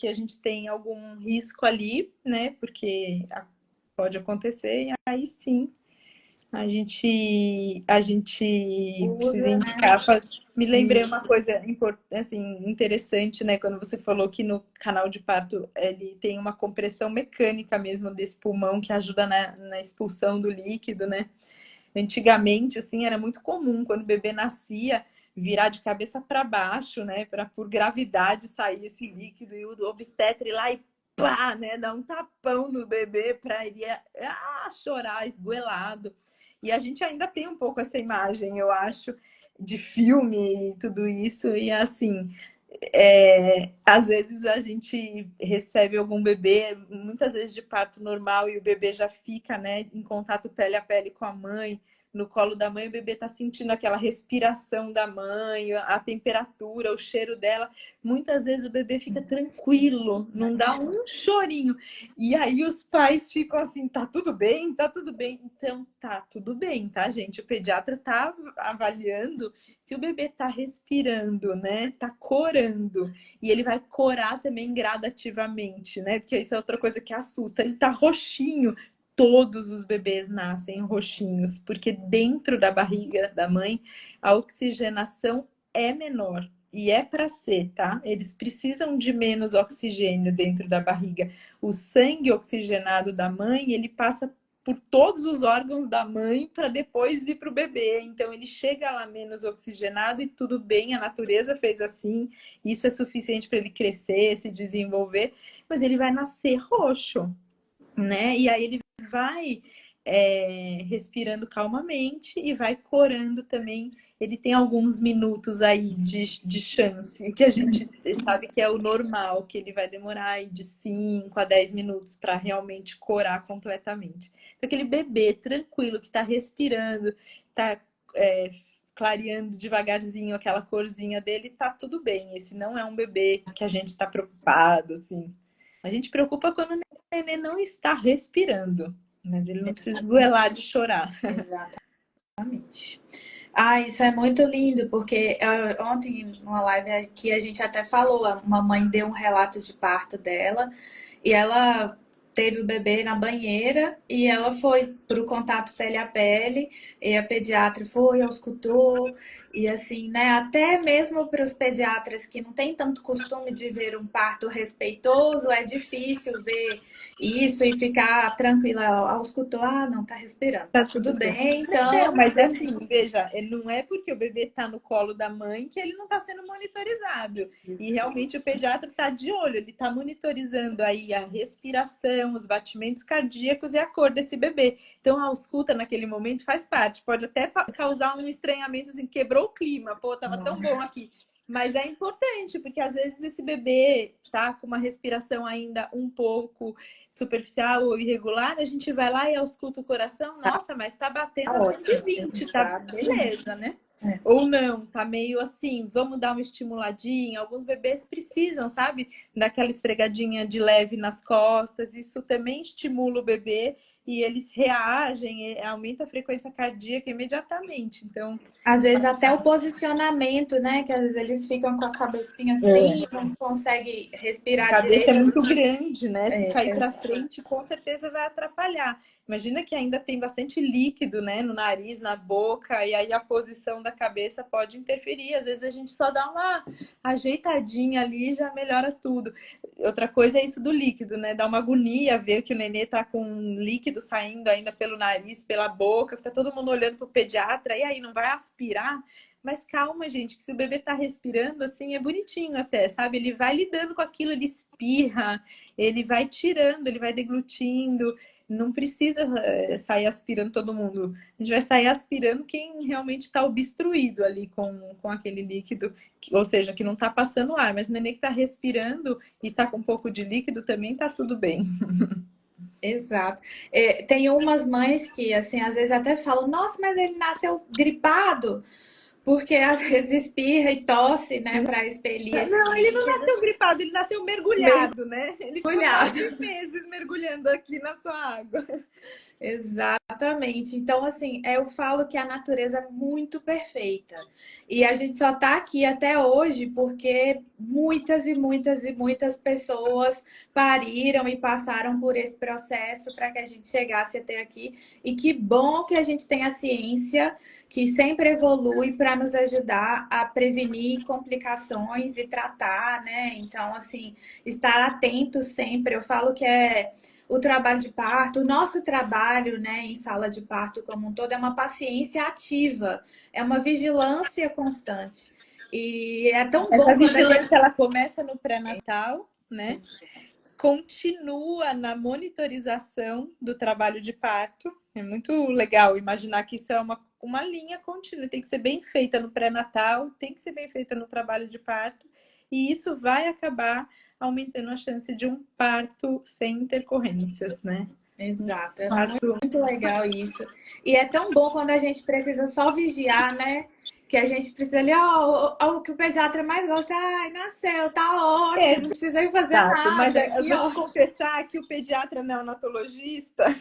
a gente tem algum risco ali, né? Porque pode acontecer, e aí sim a gente precisa indicar. Me lembrei uma coisa assim, interessante, né? Quando você falou que no canal de parto ele tem uma compressão mecânica mesmo desse pulmão que ajuda na expulsão do líquido, né? Antigamente, assim, era muito comum quando o bebê nascia virar de cabeça para baixo, né? Para por gravidade sair esse líquido e o obstetra ir lá e pá, né? Dar um tapão no bebê para ele chorar esgoelado. E a gente ainda tem um pouco essa imagem, eu acho, de filme e tudo isso. E assim, às vezes a gente recebe algum bebê, muitas vezes de parto normal, e o bebê já fica, né, em contato pele a pele com a mãe no colo da mãe, o bebê tá sentindo aquela respiração da mãe, a temperatura, o cheiro dela. Muitas vezes o bebê fica tranquilo, não dá um chorinho. E aí os pais ficam assim, tá tudo bem? Tá tudo bem? Então, tá tudo bem, tá, gente? O pediatra tá avaliando se o bebê tá respirando, né? Tá corando. E ele vai corar também gradativamente, né? Porque isso é outra coisa que assusta. Ele tá roxinho. Todos os bebês nascem roxinhos, porque dentro da barriga da mãe a oxigenação é menor. E é para ser, tá? Eles precisam de menos oxigênio dentro da barriga. O sangue oxigenado da mãe, ele passa por todos os órgãos da mãe para depois ir para o bebê. Então ele chega lá menos oxigenado e tudo bem, a natureza fez assim. Isso é suficiente para ele crescer, se desenvolver, mas ele vai nascer roxo, né? E aí ele vai respirando calmamente e vai corando também. Ele tem alguns minutos aí de chance, que a gente sabe que é o normal, que ele vai demorar aí de 5 a 10 minutos para realmente corar completamente. Então, aquele bebê tranquilo que está respirando, está clareando devagarzinho aquela corzinha dele, tá tudo bem. Esse não é um bebê que a gente está preocupado, assim. A gente preocupa quando o nenê não está respirando, mas ele não precisa duelar de chorar. Exatamente. Ah, isso é muito lindo, porque ontem, numa live aqui, a gente até falou, a mamãe deu um relato de parto dela, e ela teve o bebê na banheira, e ela foi para o contato pele a pele, e a pediatra foi, auscultou, e assim, né, até mesmo para os pediatras que não têm tanto costume de ver um parto respeitoso, é difícil ver isso e ficar tranquila, auscultou, ah, não, tá respirando, Tá tá tudo tudo bem. bem, Não, então, mas assim, veja, não é porque o bebê está no colo da mãe que ele não está sendo monitorizado. E realmente o pediatra está de olho, ele está monitorizando aí a respiração, os batimentos cardíacos e a cor desse bebê. Então a ausculta naquele momento faz parte, pode até causar um estranhamento, assim, quebrou o clima, pô, tava tão bom aqui. Mas é importante, porque às vezes esse bebê tá com uma respiração ainda um pouco superficial ou irregular, a gente vai lá e ausculta o coração, nossa, mas tá tá batendo a ótimo, 120, tá exatamente. beleza, né? É. Ou não, tá meio assim, vamos dar uma estimuladinha. Alguns bebês precisam, sabe? Daquela esfregadinha de leve nas costas, isso também estimula o bebê e eles reagem, aumenta a frequência cardíaca imediatamente. Então, Às vezes até o posicionamento, né? Que às vezes eles ficam com a cabecinha é. assim, não conseguem A respirar cabeça é direito. muito grande, né? Se cair É, para frente, com certeza vai atrapalhar. Imagina que ainda tem bastante líquido, né, no nariz, na boca, e aí a posição da cabeça pode interferir. Às vezes a gente só dá uma ajeitadinha ali e já melhora tudo. Outra coisa é isso do líquido, né? Dá uma agonia ver que o nenê tá com líquido saindo ainda pelo nariz, pela boca, fica todo mundo olhando pro pediatra, e aí não vai aspirar? Mas calma, gente, que se o bebê tá respirando, assim, é bonitinho até, sabe? Ele vai lidando com aquilo, ele espirra, ele vai tirando, ele vai deglutindo. Não precisa sair aspirando todo mundo. A gente vai sair aspirando quem realmente está obstruído ali com aquele líquido, ou seja, que não está passando ar. Mas o neném que está respirando e está com um pouco de líquido também está tudo bem. exato. É, tem umas mães que, assim, às vezes até falam, nossa, mas ele nasceu gripado, porque às vezes espirra e tosse, né, para expelir esse Não, ele não líquido. nasceu gripado, ele nasceu mergulhado, né? Ele ficou Mergulhado. 9 meses mergulhando aqui na sua água. Exatamente. Então, assim, eu falo que a natureza é muito perfeita. E a gente só está aqui até hoje porque muitas e muitas e muitas pessoas pariram e passaram por esse processo para que a gente chegasse até aqui. E que bom que a gente tem a ciência que sempre evolui para nos ajudar a prevenir complicações e tratar, né? Então, assim, estar atento sempre. Eu falo que é o trabalho de parto, o nosso trabalho, né, em sala de parto como um todo, é uma paciência ativa, é uma vigilância constante. E é tão Essa bom quando a gente. vigilância ela começa no pré-natal, né? Continua na monitorização do trabalho de parto. É muito legal imaginar que isso é uma linha contínua, tem que ser bem feita no pré-natal, tem que ser bem feita no trabalho de parto, e isso vai acabar aumentando a chance de um parto sem intercorrências, né? Exato, é Parto. muito legal isso. E é tão bom quando a gente precisa só vigiar, né? Que a gente precisa ali, ó, o que o pediatra mais gosta, ai, nasceu, tá ótimo, não precisa ir fazer Exato, mas nada, eu que vou te ótimo. confessar que o pediatra neonatologista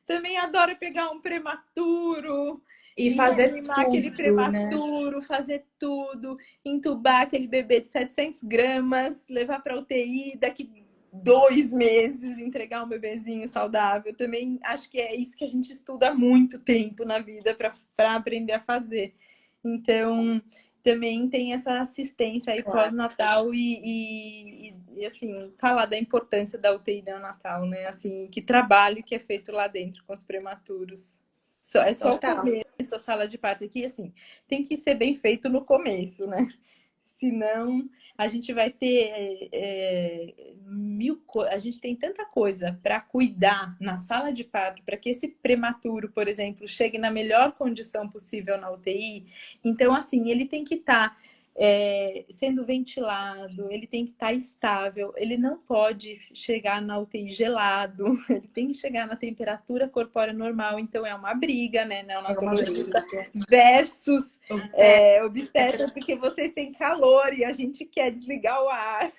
também adora pegar um prematuro E e fazer reanimar aquele tudo, né? prematuro, fazer tudo, entubar aquele bebê de 700 gramas, levar para UTI daqui 2 meses, entregar um bebezinho saudável. Também acho que é isso que a gente estuda há muito tempo na vida para aprender a fazer. Então, também tem essa assistência aí Claro, pós-natal e, assim, falar da importância da UTI neonatal, né? Assim, que trabalho que é feito lá dentro com os prematuros. É só o total. começo, a sala de parto aqui, assim, tem que ser bem feito no começo, né? Senão a gente vai ter a gente tem tanta coisa para cuidar na sala de parto para que esse prematuro, por exemplo, chegue na melhor condição possível na UTI. Então, assim, ele tem que estar sendo ventilado, ele tem que estar estável, ele não pode chegar na UTI gelado, ele tem que chegar na temperatura corpórea normal. Então, é uma briga, né, É uma neonatologista briga. versus Obstetra, obstetra, porque vocês têm calor e a gente quer desligar o ar.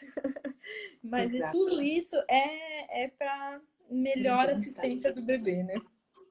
Mas exato. tudo isso é para melhor assistência do bebê, né?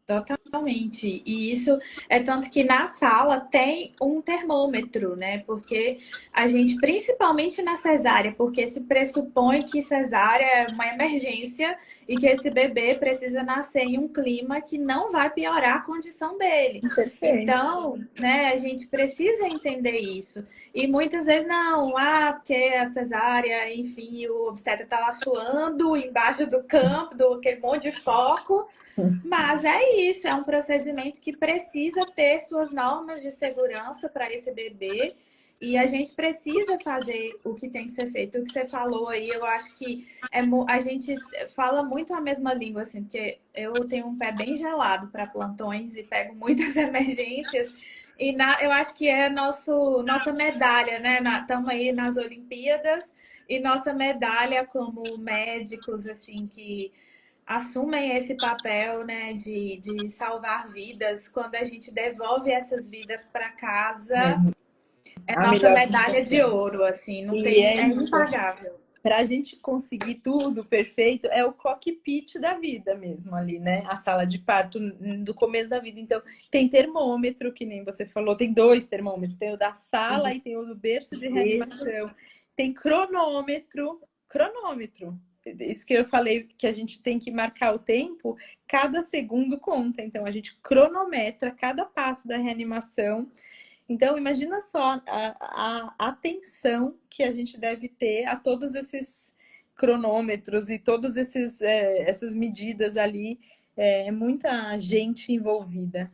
Totalmente. E isso é tanto que na sala tem um termômetro, né? Porque a gente, principalmente na cesárea, porque se pressupõe que cesárea é uma emergência e que esse bebê precisa nascer em um clima que não vai piorar a condição dele. Perfeito. Então, né, a gente precisa entender isso. E muitas vezes não, porque a cesárea, enfim, o obstetra tá lá suando embaixo do campo, do aquele monte de foco. Mas é isso, é um procedimento que precisa ter suas normas de segurança para esse bebê e a gente precisa fazer o que tem que ser feito. O que você falou aí, eu acho que a gente fala muito a mesma língua, assim, porque eu tenho um pé bem gelado para plantões e pego muitas emergências. E eu acho que é nossa medalha, né? Estamos aí nas Olimpíadas e nossa medalha como médicos, assim, que assumem esse papel, né, de salvar vidas. Quando a gente devolve essas vidas para casa, é A nossa melhor medalha de sensação. ouro, assim, não E tem, é é isso. impagável. Para a gente conseguir tudo perfeito, é o cockpit da vida mesmo ali, né? A sala de parto do começo da vida. Então, tem termômetro, que nem você falou, tem dois termômetros, tem o da sala e tem o do berço de Isso, reanimação. Tem cronômetro. Isso que eu falei, que a gente tem que marcar o tempo, cada segundo conta. Então, a gente cronometra cada passo da reanimação. Então, imagina só a atenção que a gente deve ter a todos esses cronômetros e todas essas medidas ali. É muita gente envolvida,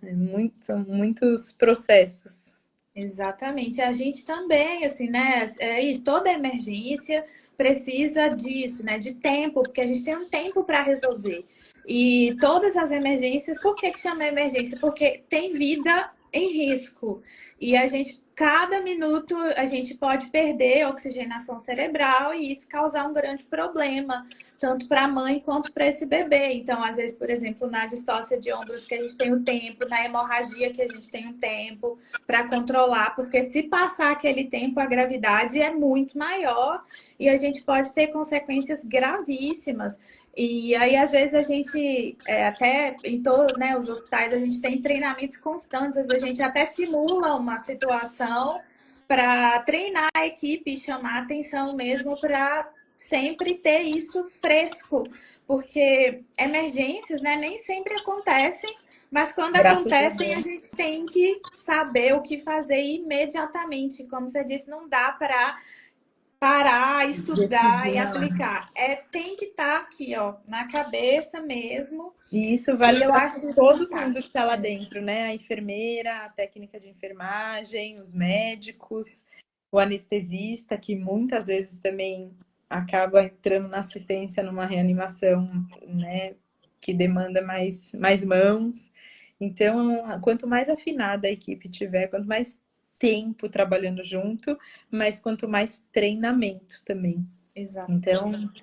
são muitos processos. exatamente. A gente também, assim, né? É isso, toda emergência precisa disso, né? De tempo, porque a gente tem um tempo para resolver. E todas as emergências, por que que chama emergência? Porque tem vida em risco. E a gente, cada minuto, a gente pode perder oxigenação cerebral e isso causar um grande problema, tanto para a mãe quanto para esse bebê. Então, às vezes, por exemplo, na distócia de ombros que a gente tem o tempo, na hemorragia que a gente tem um tempo para controlar, porque se passar aquele tempo, a gravidade é muito maior e a gente pode ter consequências gravíssimas. E aí, às vezes, a gente, até em todos, né, os hospitais, a gente tem treinamentos constantes, às vezes a gente até simula uma situação para treinar a equipe e chamar atenção mesmo para sempre ter isso fresco, porque emergências, né, nem sempre acontecem, mas quando Graças a acontecem, a Deus. gente tem que saber o que fazer imediatamente. Como você disse, não dá para parar, estudar Decidir e na hora. aplicar. Tem que estar aqui, ó, na cabeça mesmo. E isso E vale eu para acho isso todo mundo que fantástico. está lá dentro, né? A enfermeira, a técnica de enfermagem, os médicos, o anestesista, que muitas vezes também acaba entrando na assistência numa reanimação, né? Que demanda mais mãos. Então, quanto mais afinada a equipe tiver, quanto mais tempo trabalhando junto, mas quanto mais treinamento também. Então, Exatamente.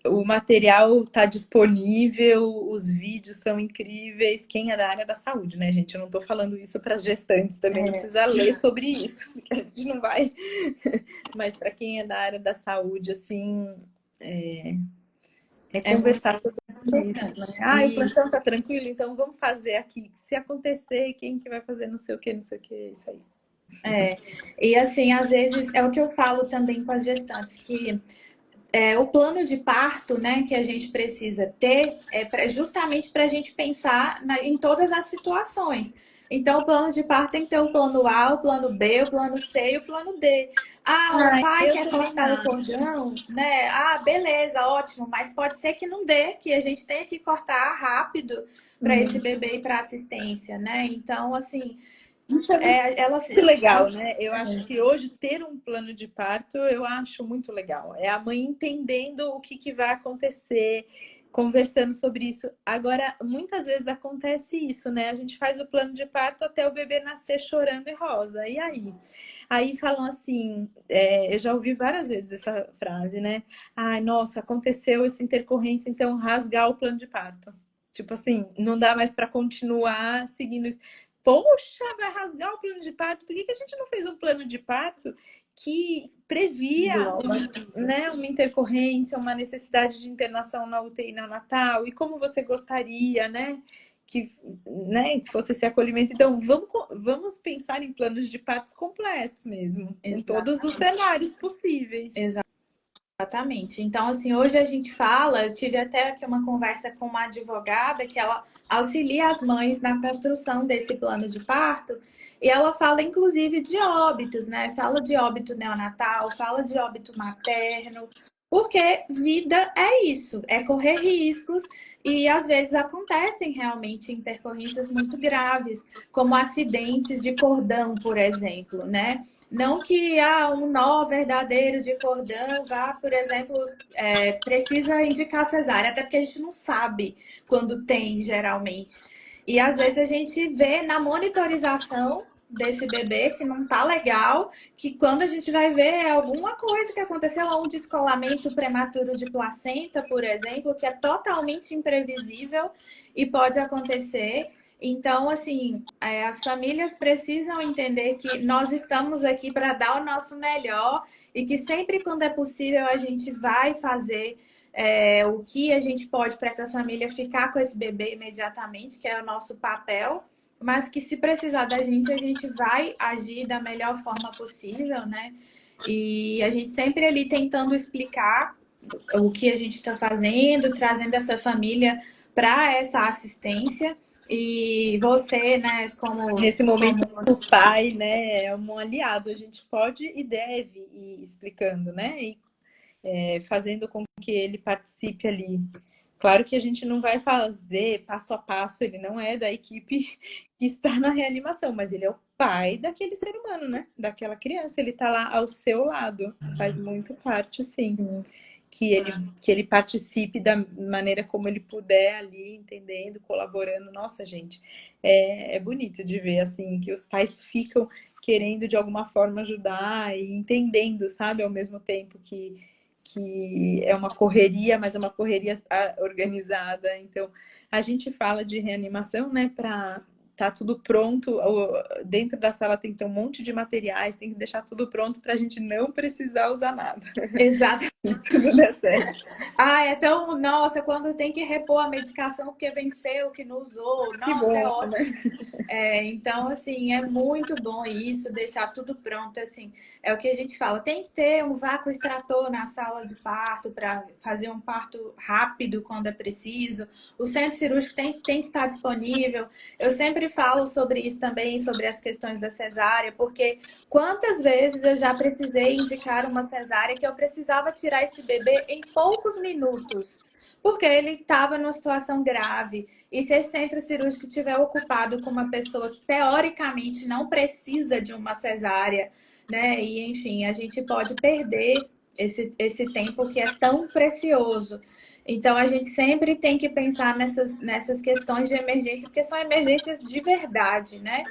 o material está disponível, os vídeos são incríveis. Quem é da área da saúde, né, gente? Eu não estou falando isso para as gestantes, também não precisa ler sobre isso, porque a gente não vai. Mas para quem é da área da saúde, assim, É muito conversar sobre isso, né? importante. Ah, o plantão tá tranquilo, então vamos fazer aqui. Se acontecer, quem que vai fazer não sei o que, não sei o que, isso aí. E assim, às vezes, é o que eu falo também com as gestantes, que o plano de parto, né, que a gente precisa ter justamente para a gente pensar em todas as situações. Então, o plano de parto tem que ter o plano A, o plano B, o plano C e o plano D. Ah, o Ah, pai eu quer também cortar o acho. cordão, né? Ah, beleza, ótimo, mas pode ser que não dê, que a gente tenha que cortar rápido para esse bebê e para assistência, né? Então, assim, Isso é muito elas, legal, né? Eu acho que hoje ter um plano de parto, eu acho muito legal. É a mãe entendendo o que vai acontecer, conversando sobre isso. Agora, muitas vezes acontece isso, né? A gente faz o plano de parto até o bebê nascer chorando e rosa. E aí? Aí falam assim, eu já ouvi várias vezes essa frase, né? Ai, nossa, aconteceu essa intercorrência, então rasgar o plano de parto. Tipo assim, não dá mais para continuar seguindo isso. Poxa, vai rasgar o plano de parto. Por que a gente não fez um plano de parto que previa né, uma intercorrência, uma necessidade de internação na UTI neonatal? E como você gostaria, né, que fosse esse acolhimento? Então, vamos pensar em planos de partos completos mesmo, com todos os cenários possíveis. Exatamente. Então, assim, hoje a gente fala, eu tive até aqui uma conversa com uma advogada que ela auxilia as mães na construção desse plano de parto, e ela fala inclusive de óbitos, né? Fala de óbito neonatal, fala de óbito materno, porque vida é isso, é correr riscos e às vezes acontecem realmente intercorrências muito graves, como acidentes de cordão, por exemplo, né? Não que um nó verdadeiro de cordão vá, por exemplo, precisa indicar cesárea, até porque a gente não sabe quando tem, geralmente. E às vezes a gente vê na monitorização desse bebê que não tá legal, que quando a gente vai ver é alguma coisa que aconteceu, um descolamento prematuro de placenta, por exemplo, que é totalmente imprevisível e pode acontecer. Então, assim, as famílias precisam entender que nós estamos aqui para dar o nosso melhor e que sempre quando é possível a gente vai fazer o que a gente pode para essa família ficar com esse bebê imediatamente, que é o nosso papel, mas que se precisar da gente, a gente vai agir da melhor forma possível, né? E a gente sempre ali tentando explicar o que a gente está fazendo, trazendo essa família para essa assistência. E você, né, Nesse momento, o pai, né, é um aliado. A gente pode e deve ir explicando, né? E fazendo com que ele participe ali. Claro que a gente não vai fazer passo a passo, ele não é da equipe que está na reanimação, mas ele é o pai daquele ser humano, né? Daquela criança, ele está lá ao seu lado, faz muito parte, sim. Que ele participe da maneira como ele puder ali, entendendo, colaborando. Nossa, gente, é bonito de ver, assim, que os pais ficam querendo de alguma forma ajudar e entendendo, sabe, ao mesmo tempo que é uma correria, mas é uma correria organizada. Então, a gente fala de reanimação, né, para tá tudo pronto. Dentro da sala tem que ter um monte de materiais, tem que deixar tudo pronto para a gente não precisar usar nada. Exato. Tudo der certo. É tão, nossa, quando tem que repor a medicação porque venceu, que não usou, Que nossa, é bom, né? ótimo. Então, assim, é muito bom isso, deixar tudo pronto, assim, é o que a gente fala, tem que ter um vácuo extrator na sala de parto para fazer um parto rápido quando é preciso, o centro cirúrgico tem que estar disponível, eu sempre falo sobre isso também, sobre as questões da cesárea, porque quantas vezes eu já precisei indicar uma cesárea que eu precisava tirar esse bebê em poucos minutos, porque ele estava numa situação grave. E se esse centro cirúrgico estiver ocupado com uma pessoa que teoricamente não precisa de uma cesárea, né? E enfim, a gente pode perder esse tempo que é tão precioso. Então a gente sempre tem que pensar nessas questões de emergência, porque são emergências de verdade, né?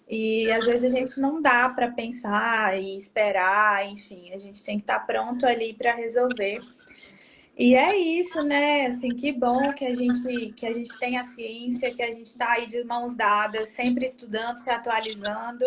E às vezes a gente não dá para pensar e esperar, enfim, a gente tem que estar pronto ali para resolver. E é isso, né? Assim, que bom que a gente tem a ciência, que a gente está aí de mãos dadas, sempre estudando, se atualizando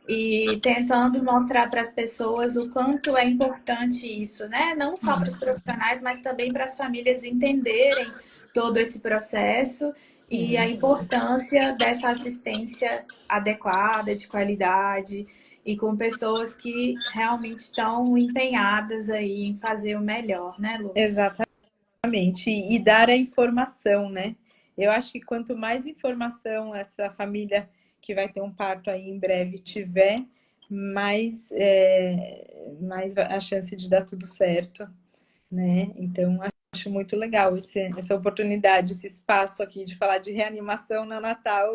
e tentando mostrar para as pessoas o quanto é importante isso, né? Não só para os profissionais, mas também para as famílias entenderem todo esse processo e a importância dessa assistência adequada, de qualidade e com pessoas que realmente estão empenhadas aí em fazer o melhor, né, Lu? Exatamente. E dar a informação, né? Eu acho que quanto mais informação essa família que vai ter um parto aí em breve tiver, mais, mais a chance de dar tudo certo, né? Então, acho muito legal essa oportunidade, esse espaço aqui de falar de reanimação no Natal,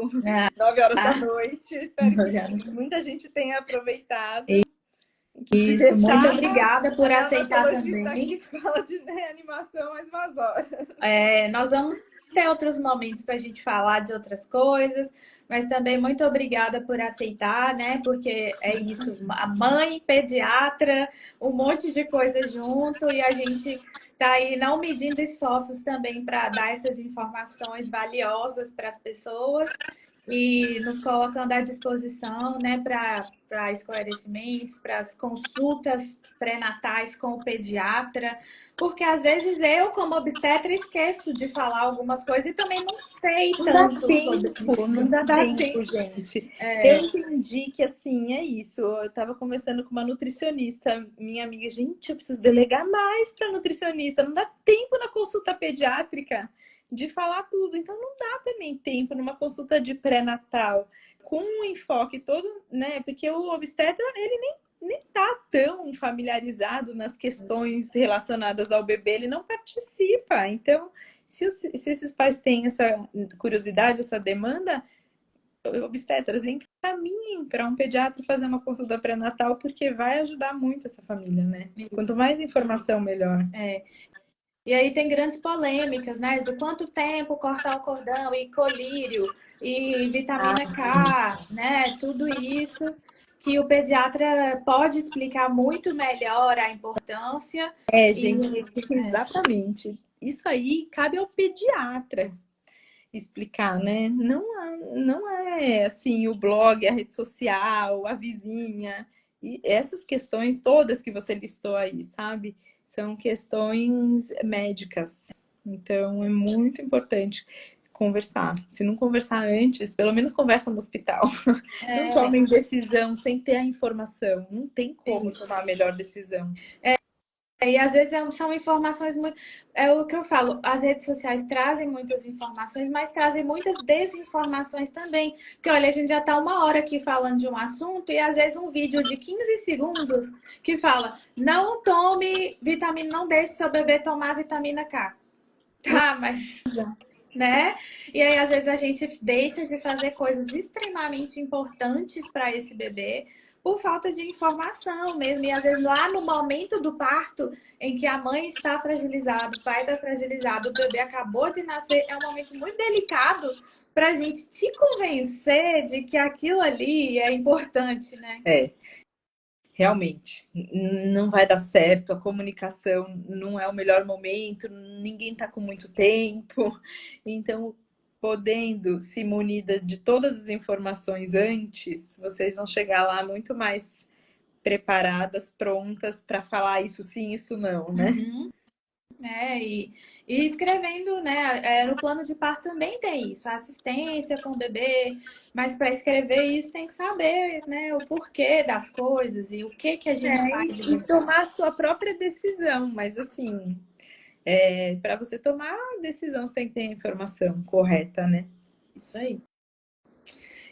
9 horas da noite. Eu espero que muita gente tenha aproveitado. Que se Isso, muito deixar, obrigada a por aceitar neonatologista também. aqui fala de reanimação mais umas horas. Nós vamos ter outros momentos para a gente falar de outras coisas, mas também muito obrigada por aceitar, né? Porque é isso, a mãe, pediatra, um monte de coisa junto, e a gente está aí não medindo esforços também para dar essas informações valiosas para as pessoas e nos colocando à disposição, né, para esclarecimentos, para as consultas pré-natais com o pediatra, porque às vezes eu, como obstetra, esqueço de falar algumas coisas e também não sei Não dá tanto sobre tempo, isso. não dá Dá tempo, tempo. gente. Eu entendi que assim é isso. Eu estava conversando com uma nutricionista, minha amiga, gente, eu preciso delegar mais para nutricionista. Não dá tempo na consulta pediátrica de falar tudo. Então não dá também tempo numa consulta de pré-natal com um enfoque todo, né? Porque o obstetra, ele nem tá tão familiarizado nas questões relacionadas ao bebê, ele não participa. Então, se esses pais têm essa curiosidade, essa demanda, obstetras encaminhem para um pediatra fazer uma consulta pré-natal, porque vai ajudar muito essa família, né? Quanto mais informação, melhor. E aí tem grandes polêmicas, né? De quanto tempo cortar o cordão e colírio e Ah, vitamina K, né? Tudo isso que o pediatra pode explicar muito melhor a importância e gente, exatamente. Isso aí cabe ao pediatra explicar, né? Não é assim o blog, a rede social, a vizinha. E essas questões todas que você listou aí, sabe? São questões médicas. Então é muito importante conversar. Se não conversar antes, pelo menos conversa no hospital. Não tomem decisão sem ter a informação. Não tem como isso. tomar a melhor decisão. E às vezes são informações muito. É o que eu falo, as redes sociais trazem muitas informações, mas trazem muitas desinformações também. Porque, olha, a gente já está uma hora aqui falando de um assunto e às vezes um vídeo de 15 segundos que fala: não tome vitamina, não deixe seu bebê tomar vitamina K. Tá, mas. Né? E aí, às vezes, a gente deixa de fazer coisas extremamente importantes para esse bebê por falta de informação mesmo. E às vezes, lá no momento do parto, em que a mãe está fragilizada, o pai está fragilizado, o bebê acabou de nascer, é um momento muito delicado para a gente te convencer de que aquilo ali é importante, né? É, realmente, não vai dar certo, a comunicação não é o melhor momento, ninguém está com muito tempo, então, podendo se munir de todas as informações antes, vocês vão chegar lá muito mais preparadas, prontas para falar isso sim, isso não, né? Uhum. E escrevendo, né? No plano de parto também tem isso, a assistência com o bebê, mas para escrever isso tem que saber, né, o porquê das coisas e o que que a gente faz de E verdade. tomar a sua própria decisão, mas assim, para você tomar a decisão, você tem que ter a informação correta, né? Isso aí.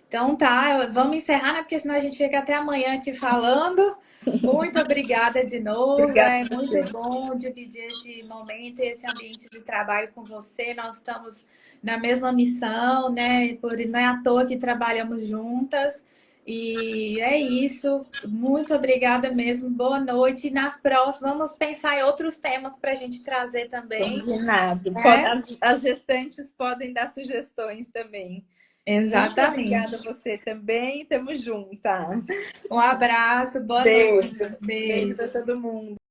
Então tá, vamos encerrar, né? Porque senão a gente fica até amanhã aqui falando. Muito obrigada de novo. Obrigada É a muito você. bom dividir esse momento e esse ambiente de trabalho com você. Nós estamos na mesma missão, né? Não é à toa que trabalhamos juntas. E é isso. Muito obrigada mesmo. Boa noite. E nas próximas, vamos pensar em outros temas para a gente trazer também, Combinado. né? As gestantes podem dar sugestões também. Muito obrigada a Exatamente. você também. Tamo juntas. Um abraço, boa noite. Beijo. Beijo para Beijo. todo mundo.